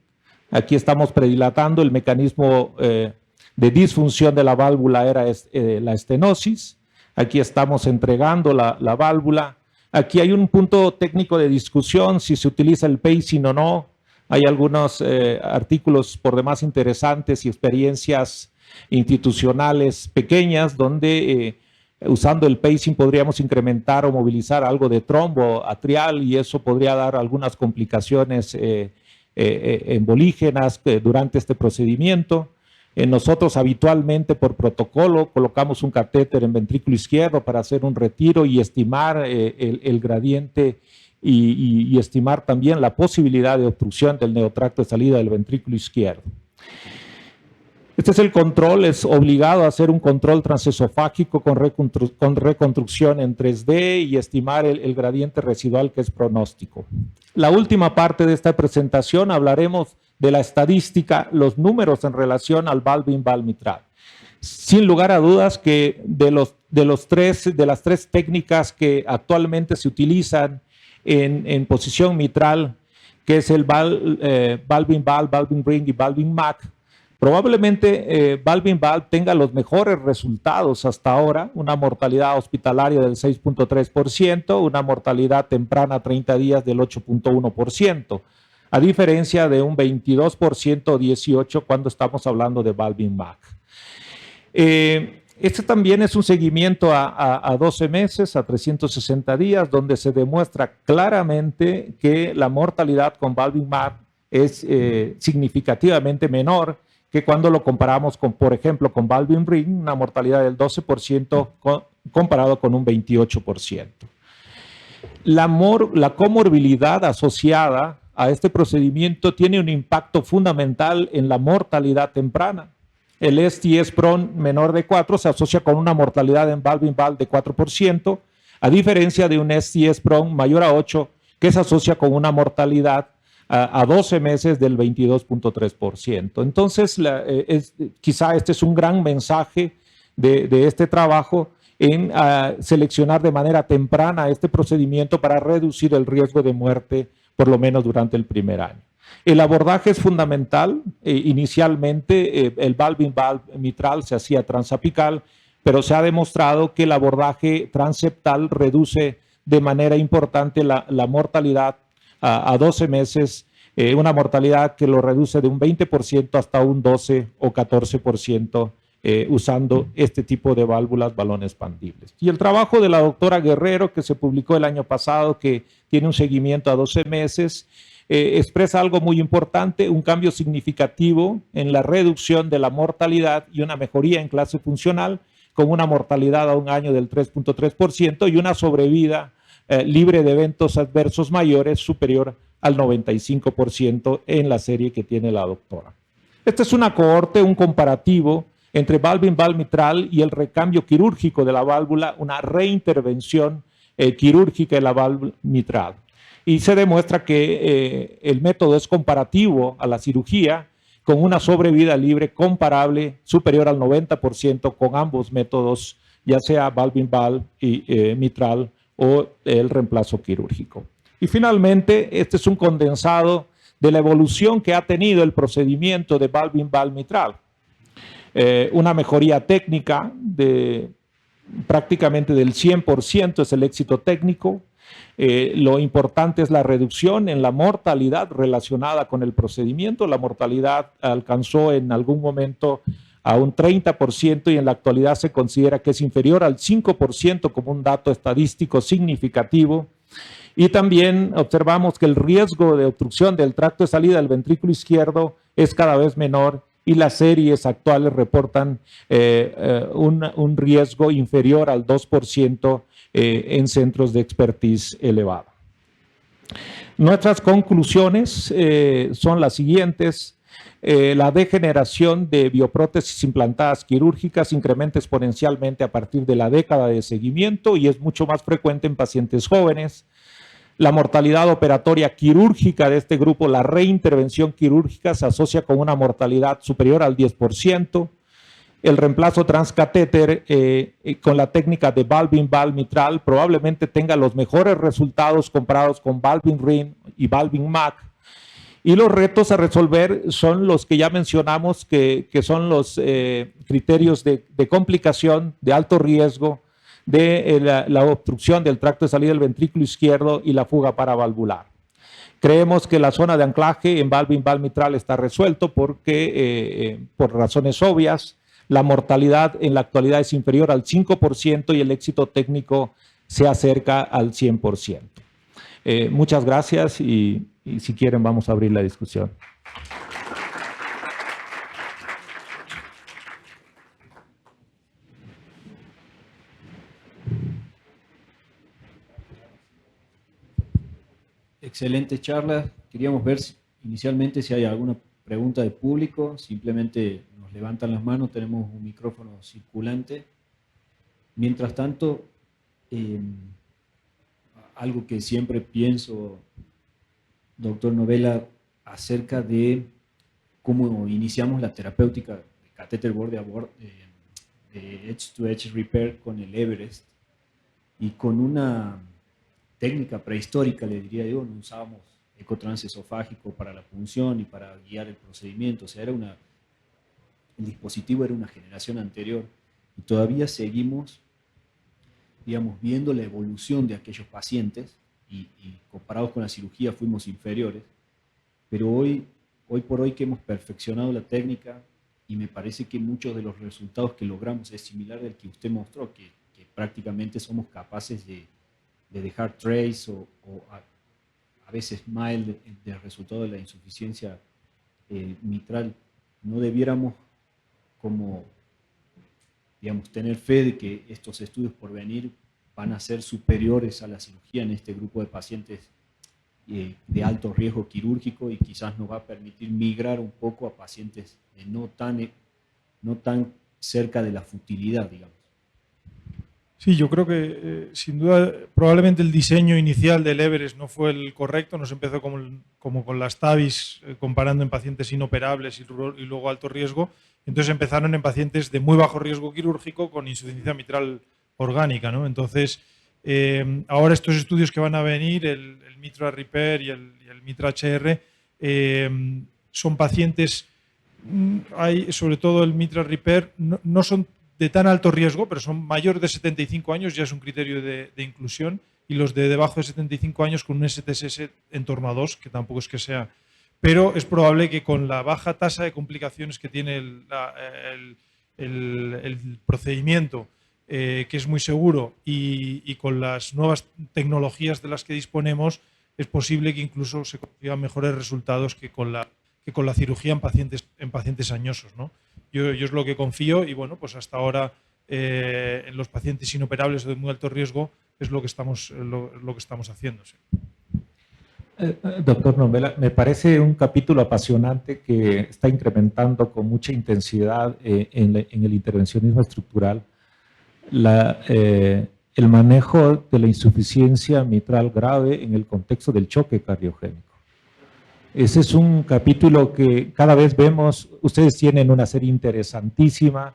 Aquí estamos predilatando. El mecanismo de disfunción de la válvula era la estenosis. Aquí estamos entregando la válvula. Aquí hay un punto técnico de discusión, si se utiliza el pacing o no. Hay algunos artículos por demás interesantes y experiencias institucionales pequeñas donde usando el pacing podríamos incrementar o movilizar algo de trombo atrial y eso podría dar algunas complicaciones embolígenas durante este procedimiento. Nosotros habitualmente por protocolo colocamos un catéter en ventrículo izquierdo para hacer un retiro y estimar el gradiente y estimar también la posibilidad de obstrucción del neotracto de salida del ventrículo izquierdo. Este es el control, es obligado a hacer un control transesofágico con reconstrucción en 3D y estimar el gradiente residual que es pronóstico. La última parte de esta presentación hablaremos de la estadística, los números en relación al valve-in-valve mitral. Sin lugar a dudas que de las tres técnicas que actualmente se utilizan en posición mitral, que es el valve-in-valve, valve-in-ring y valve-in-mac, probablemente valve-in-valve tenga los mejores resultados hasta ahora, una mortalidad hospitalaria del 6.3%, una mortalidad temprana a 30 días del 8.1%, a diferencia de un 22% o 18% cuando estamos hablando de valve-in-mac. Este también es un seguimiento a 12 meses, a 360 días, donde se demuestra claramente que la mortalidad con valve-in-mac es significativamente menor que cuando lo comparamos con, por ejemplo, con valve-in-ring, una mortalidad del 12% comparado con un 28%. La comorbilidad asociada a este procedimiento tiene un impacto fundamental en la mortalidad temprana. El STS-PRON menor de 4 se asocia con una mortalidad en valve-in-valve de 4%, a diferencia de un STS-PRON mayor a 8 que se asocia con una mortalidad a 12 meses del 22.3%. Entonces, quizá este es un gran mensaje de este trabajo en seleccionar de manera temprana este procedimiento para reducir el riesgo de muerte, por lo menos durante el primer año. El abordaje es fundamental. Inicialmente, el valve-in-valve mitral se hacía transapical, pero se ha demostrado que el abordaje transeptal reduce de manera importante la mortalidad a 12 meses, una mortalidad que lo reduce de un 20% hasta un 12 o 14%. Usando este tipo de válvulas balón expandibles. Y el trabajo de la doctora Guerrero, que se publicó el año pasado, que tiene un seguimiento a 12 meses, expresa algo muy importante, un cambio significativo en la reducción de la mortalidad y una mejoría en clase funcional, con una mortalidad a un año del 3.3% y una sobrevida libre de eventos adversos mayores superior al 95% en la serie que tiene la doctora. Esta es una cohorte, un comparativo entre Valbin-Valve mitral y el recambio quirúrgico de la válvula, una reintervención quirúrgica de la válvula mitral. Y se demuestra que el método es comparativo a la cirugía, con una sobrevida libre comparable, superior al 90% con ambos métodos, ya sea Valbin-Valve y mitral o el reemplazo quirúrgico. Y finalmente, este es un condensado de la evolución que ha tenido el procedimiento de Valbin-Valve mitral. Una mejoría técnica de prácticamente del 100% es el éxito técnico. Lo importante es la reducción en la mortalidad relacionada con el procedimiento. La mortalidad alcanzó en algún momento a un 30% y en la actualidad se considera que es inferior al 5% como un dato estadístico significativo. Y también observamos que el riesgo de obstrucción del tracto de salida del ventrículo izquierdo es cada vez menor y las series actuales reportan un riesgo inferior al 2% en centros de expertise elevada. Nuestras conclusiones son las siguientes. La degeneración de bioprótesis implantadas quirúrgicas incrementa exponencialmente a partir de la década de seguimiento y es mucho más frecuente en pacientes jóvenes. La mortalidad operatoria quirúrgica de este grupo, la reintervención quirúrgica, se asocia con una mortalidad superior al 10%. El reemplazo transcatéter con la técnica de Valbin-Valve mitral probablemente tenga los mejores resultados comparados con Valbin-Rin y Valbin-Mac. Y los retos a resolver son los que ya mencionamos, que son los criterios de complicación, de alto riesgo, de la obstrucción del tracto de salida del ventrículo izquierdo y la fuga paravalvular. Creemos que la zona de anclaje en Valbin-Valve mitral está resuelto porque, por razones obvias, la mortalidad en la actualidad es inferior al 5% y el éxito técnico se acerca al 100%. Muchas gracias y si quieren vamos a abrir la discusión. Excelente charla. Queríamos ver inicialmente si hay alguna pregunta de público. Simplemente nos levantan las manos, tenemos un micrófono circulante. Mientras tanto, algo que siempre pienso, doctor Novella, acerca de cómo iniciamos la terapéutica de catéter borde a borde, de edge-to-edge repair con el Everest y con una técnica prehistórica, le diría yo, no usábamos ecotransesofágico para la punción y para guiar el procedimiento, o sea, el dispositivo era una generación anterior y todavía seguimos, digamos, viendo la evolución de aquellos pacientes y comparados con la cirugía fuimos inferiores, pero hoy por hoy que hemos perfeccionado la técnica y me parece que muchos de los resultados que logramos es similar al que usted mostró, que prácticamente somos capaces de dejar trace o a veces mild del resultado de la insuficiencia mitral. No debiéramos como, digamos, tener fe de que estos estudios por venir van a ser superiores a la cirugía en este grupo de pacientes de alto riesgo quirúrgico y quizás nos va a permitir migrar un poco a pacientes no tan cerca de la futilidad, digamos. Sí, yo creo que sin duda probablemente el diseño inicial del Everest no fue el correcto, nos empezó como con las TAVIs comparando en pacientes inoperables y luego alto riesgo, entonces empezaron en pacientes de muy bajo riesgo quirúrgico con insuficiencia mitral orgánica, ¿no? Entonces ahora estos estudios que van a venir, el Mitra Repair y el Mitra HR, son pacientes, sobre todo el Mitra Repair, no son de tan alto riesgo, pero son mayores de 75 años, ya es un criterio de inclusión, y los de debajo de 75 años con un STSS en torno a 2, que tampoco es que sea. Pero es probable que con la baja tasa de complicaciones que tiene el procedimiento, que es muy seguro, y con las nuevas tecnologías de las que disponemos, es posible que incluso se consigan mejores resultados que con la cirugía en pacientes añosos, ¿no? Yo es lo que confío y bueno, pues hasta ahora en los pacientes inoperables o de muy alto riesgo es lo que estamos haciendo. Sí. Doctor Novela, me parece un capítulo apasionante que está incrementando con mucha intensidad en el intervencionismo estructural el manejo de la insuficiencia mitral grave en el contexto del choque cardiogénico. Ese es un capítulo que cada vez vemos, ustedes tienen una serie interesantísima.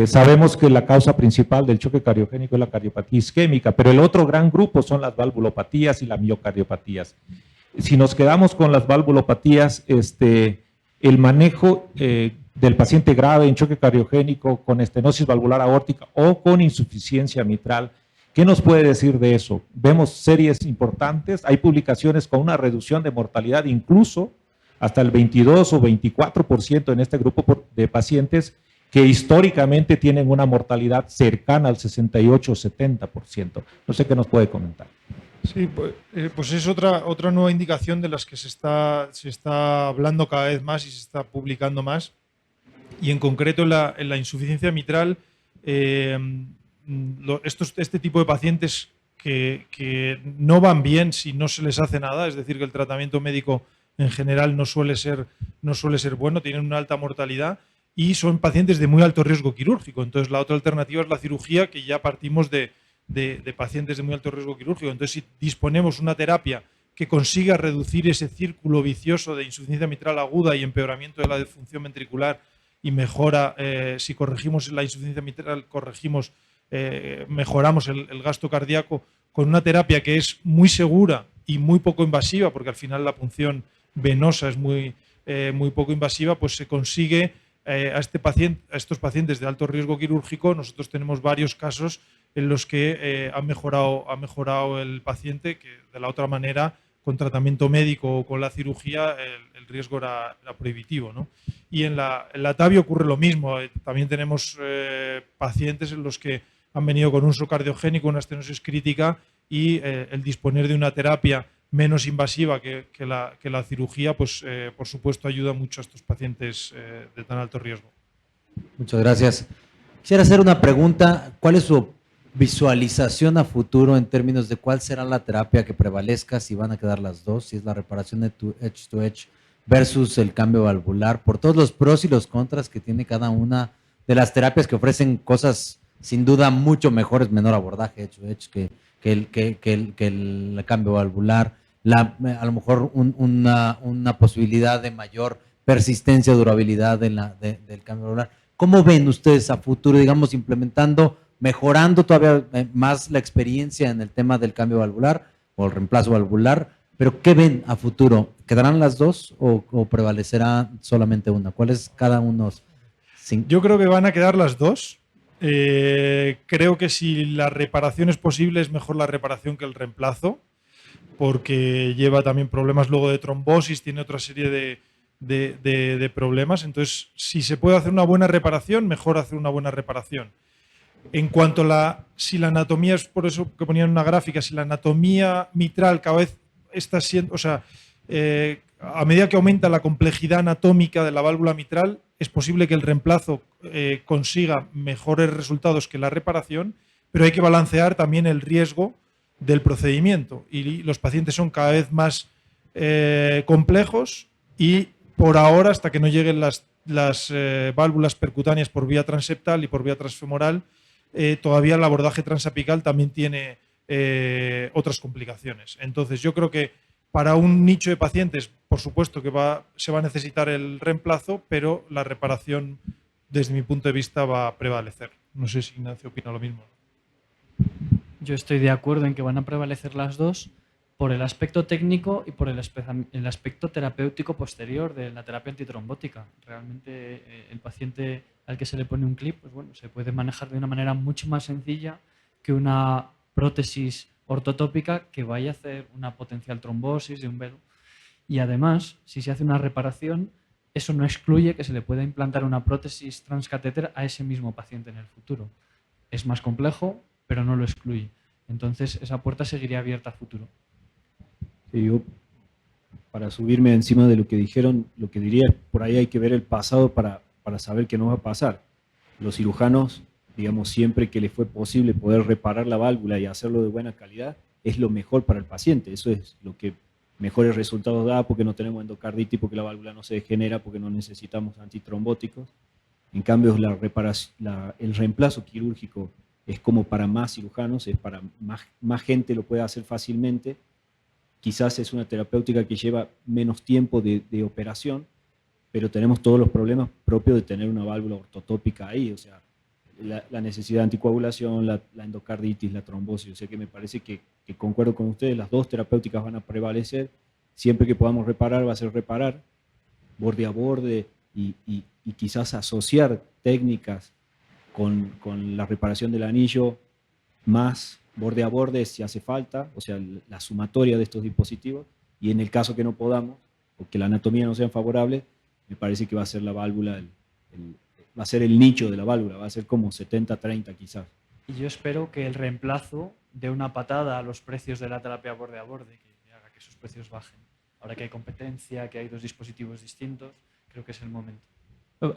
Sabemos que la causa principal del choque cardiogénico es la cardiopatía isquémica, pero el otro gran grupo son las valvulopatías y las miocardiopatías. Si nos quedamos con las valvulopatías, el manejo del paciente grave en choque cardiogénico con estenosis valvular aórtica o con insuficiencia mitral, ¿qué nos puede decir de eso? Vemos series importantes, hay publicaciones con una reducción de mortalidad incluso hasta el 22 o 24% en este grupo de pacientes que históricamente tienen una mortalidad cercana al 68 o 70%. No sé qué nos puede comentar. Sí, pues es otra nueva indicación de las que se está hablando cada vez más y se está publicando más. Y en concreto en la insuficiencia mitral, este tipo de pacientes que no van bien si no se les hace nada, es decir, que el tratamiento médico en general no suele ser bueno, tienen una alta mortalidad y son pacientes de muy alto riesgo quirúrgico. Entonces, la otra alternativa es la cirugía, que ya partimos de pacientes de muy alto riesgo quirúrgico. Entonces, si disponemos una terapia que consiga reducir ese círculo vicioso de insuficiencia mitral aguda y empeoramiento de la función ventricular y mejora, si corregimos la insuficiencia mitral, mejoramos el gasto cardíaco con una terapia que es muy segura y muy poco invasiva, porque al final la punción venosa es muy poco invasiva, pues se consigue a estos pacientes de alto riesgo quirúrgico. Nosotros tenemos varios casos en los que ha mejorado el paciente, que de la otra manera, con tratamiento médico o con la cirugía, el riesgo era prohibitivo, ¿no? Y en la TAVI ocurre lo mismo. También tenemos pacientes en los que han venido con un uso cardiogénico, una estenosis crítica, y el disponer de una terapia menos invasiva que la cirugía, pues por supuesto ayuda mucho a estos pacientes de tan alto riesgo. Muchas gracias. Quisiera hacer una pregunta. ¿Cuál es su visualización a futuro en términos de cuál será la terapia que prevalezca, si van a quedar las dos, si es la reparación de edge to edge versus el cambio valvular, por todos los pros y los contras que tiene cada una de las terapias que ofrecen cosas sin duda mucho mejores, menor abordaje edge to edge que el cambio valvular, a lo mejor una posibilidad de mayor persistencia, durabilidad del cambio valvular. ¿Cómo ven ustedes a futuro, digamos, mejorando todavía más la experiencia en el tema del cambio valvular o el reemplazo valvular? Pero ¿qué ven a futuro? ¿Quedarán las dos o prevalecerá solamente una? ¿Cuál es cada uno? Yo creo que van a quedar las dos. Creo que si la reparación es posible, es mejor la reparación que el reemplazo, porque lleva también problemas luego de trombosis, tiene otra serie de problemas. Entonces, si se puede hacer una buena reparación, mejor hacer una buena reparación. En cuanto a si la anatomía, es por eso que ponía en una gráfica, si la anatomía mitral cada vez está siendo, a medida que aumenta la complejidad anatómica de la válvula mitral, es posible que el reemplazo consiga mejores resultados que la reparación, pero hay que balancear también el riesgo del procedimiento. Y los pacientes son cada vez más complejos y por ahora, hasta que no lleguen las válvulas percutáneas por vía transeptal y por vía transfemoral, todavía el abordaje transapical también tiene otras complicaciones. Entonces, yo creo que para un nicho de pacientes, por supuesto que se va a necesitar el reemplazo, pero la reparación, desde mi punto de vista, va a prevalecer. No sé si Ignacio opina lo mismo. Yo estoy de acuerdo en que van a prevalecer las dos por el aspecto técnico y por el aspecto terapéutico posterior de la terapia antitrombótica. Realmente el paciente al que se le pone un clip, pues bueno, se puede manejar de una manera mucho más sencilla que una prótesis ortotópica que vaya a hacer una potencial trombosis de un velo. Y además, si se hace una reparación, eso no excluye que se le pueda implantar una prótesis transcatéter a ese mismo paciente en el futuro. Es más complejo, pero no lo excluye. Entonces, esa puerta seguiría abierta a futuro. Sí, yo, para subirme encima de lo que dijeron, lo que diría es, por ahí hay que ver el pasado para saber qué nos va a pasar. Los cirujanos, digamos, siempre que les fue posible poder reparar la válvula y hacerlo de buena calidad, es lo mejor para el paciente. Eso es lo que mejores resultados da, porque no tenemos endocarditis, porque la válvula no se degenera, porque no necesitamos antitrombóticos. En cambio, el reemplazo quirúrgico es como para más cirujanos, es para más gente lo puede hacer fácilmente. Quizás es una terapéutica que lleva menos tiempo de operación, pero tenemos todos los problemas propios de tener una válvula ortotópica ahí, o sea, la necesidad de anticoagulación, la endocarditis, la trombosis. O sea que me parece que concuerdo con ustedes, las dos terapéuticas van a prevalecer. Siempre que podamos reparar, va a ser reparar, borde a borde, y quizás asociar técnicas con la reparación del anillo, más borde a borde si hace falta, o sea, la sumatoria de estos dispositivos. Y en el caso que no podamos, o que la anatomía no sea favorable, me parece que va a ser la válvula, va a ser el nicho de la válvula, va a ser como 70-30 quizás. Y yo espero que el reemplazo dé una patada a los precios de la terapia borde a borde, que haga que sus precios bajen. Ahora que hay competencia, que hay dos dispositivos distintos, creo que es el momento.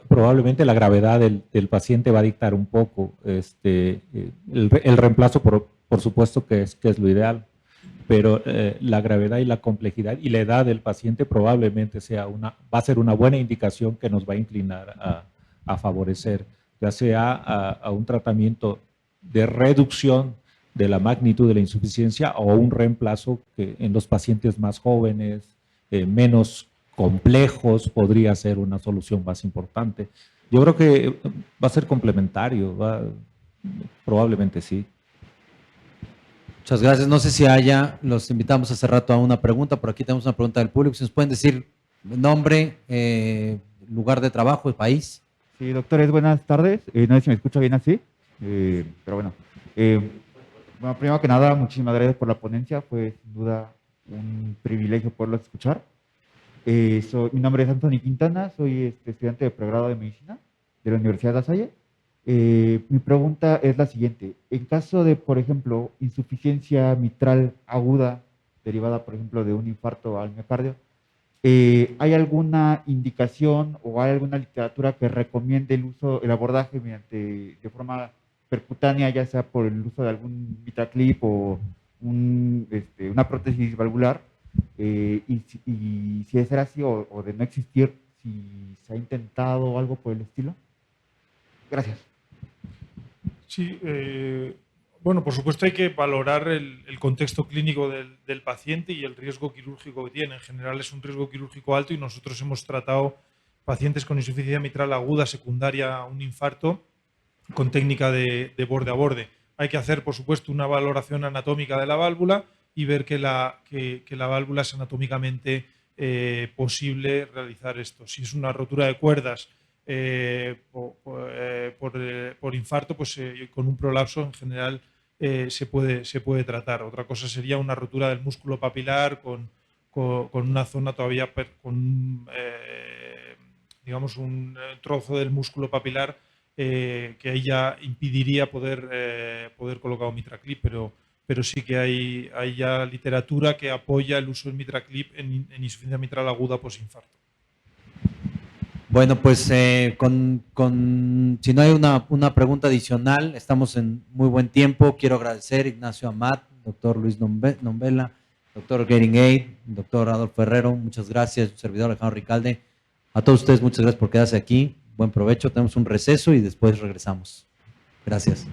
Probablemente la gravedad del paciente va a dictar un poco. El reemplazo, por supuesto que es lo ideal, pero la gravedad y la complejidad y la edad del paciente probablemente va a ser una buena indicación que nos va a inclinar a favorecer, ya sea a un tratamiento de reducción de la magnitud de la insuficiencia o un reemplazo que en los pacientes más jóvenes, menos complejos, podría ser una solución más importante. Yo creo que va a ser complementario, probablemente sí. Muchas gracias. No sé si los invitamos hace rato a una pregunta. Por aquí tenemos una pregunta del público. Si nos pueden decir nombre, lugar de trabajo, el país. Sí, doctores, buenas tardes. No sé si me escucha bien así, pero bueno. Bueno, primero que nada, muchísimas gracias por la ponencia. Fue sin duda un privilegio poderlos escuchar. Mi nombre es Anthony Quintana, soy estudiante de pregrado de medicina de la Universidad de La Salle. Mi pregunta es la siguiente. En caso de, por ejemplo, insuficiencia mitral aguda, derivada, por ejemplo, de un infarto al miocardio, ¿hay alguna indicación o hay alguna literatura que recomiende el abordaje de forma percutánea, ya sea por el uso de algún MitraClip o una prótesis valvular? Y si es ser así o de no existir, si se ha intentado algo por el estilo. Gracias. Sí, bueno, por supuesto hay que valorar el contexto clínico del paciente y el riesgo quirúrgico que tiene. En general es un riesgo quirúrgico alto y nosotros hemos tratado pacientes con insuficiencia mitral aguda secundaria a un infarto con técnica de borde a borde. Hay que hacer, por supuesto, una valoración anatómica de la válvula y ver que la válvula es anatómicamente posible realizar esto. Si es una rotura de cuerdas por infarto, pues con un prolapso en general se puede tratar. Otra cosa sería una rotura del músculo papilar con una zona todavía digamos un trozo del músculo papilar que ahí ya impediría poder colocar un MitraClip, pero sí que hay ya literatura que apoya el uso del MitraClip en insuficiencia mitral aguda posinfarto. Bueno, pues si no hay una pregunta adicional, estamos en muy buen tiempo. Quiero agradecer a Ignacio Amat, doctor Luis Nombela, doctor Gering Eid, doctor Adolfo Ferrero, muchas gracias, servidor Alejandro Ricalde. A todos ustedes, muchas gracias por quedarse aquí. Buen provecho, tenemos un receso y después regresamos. Gracias.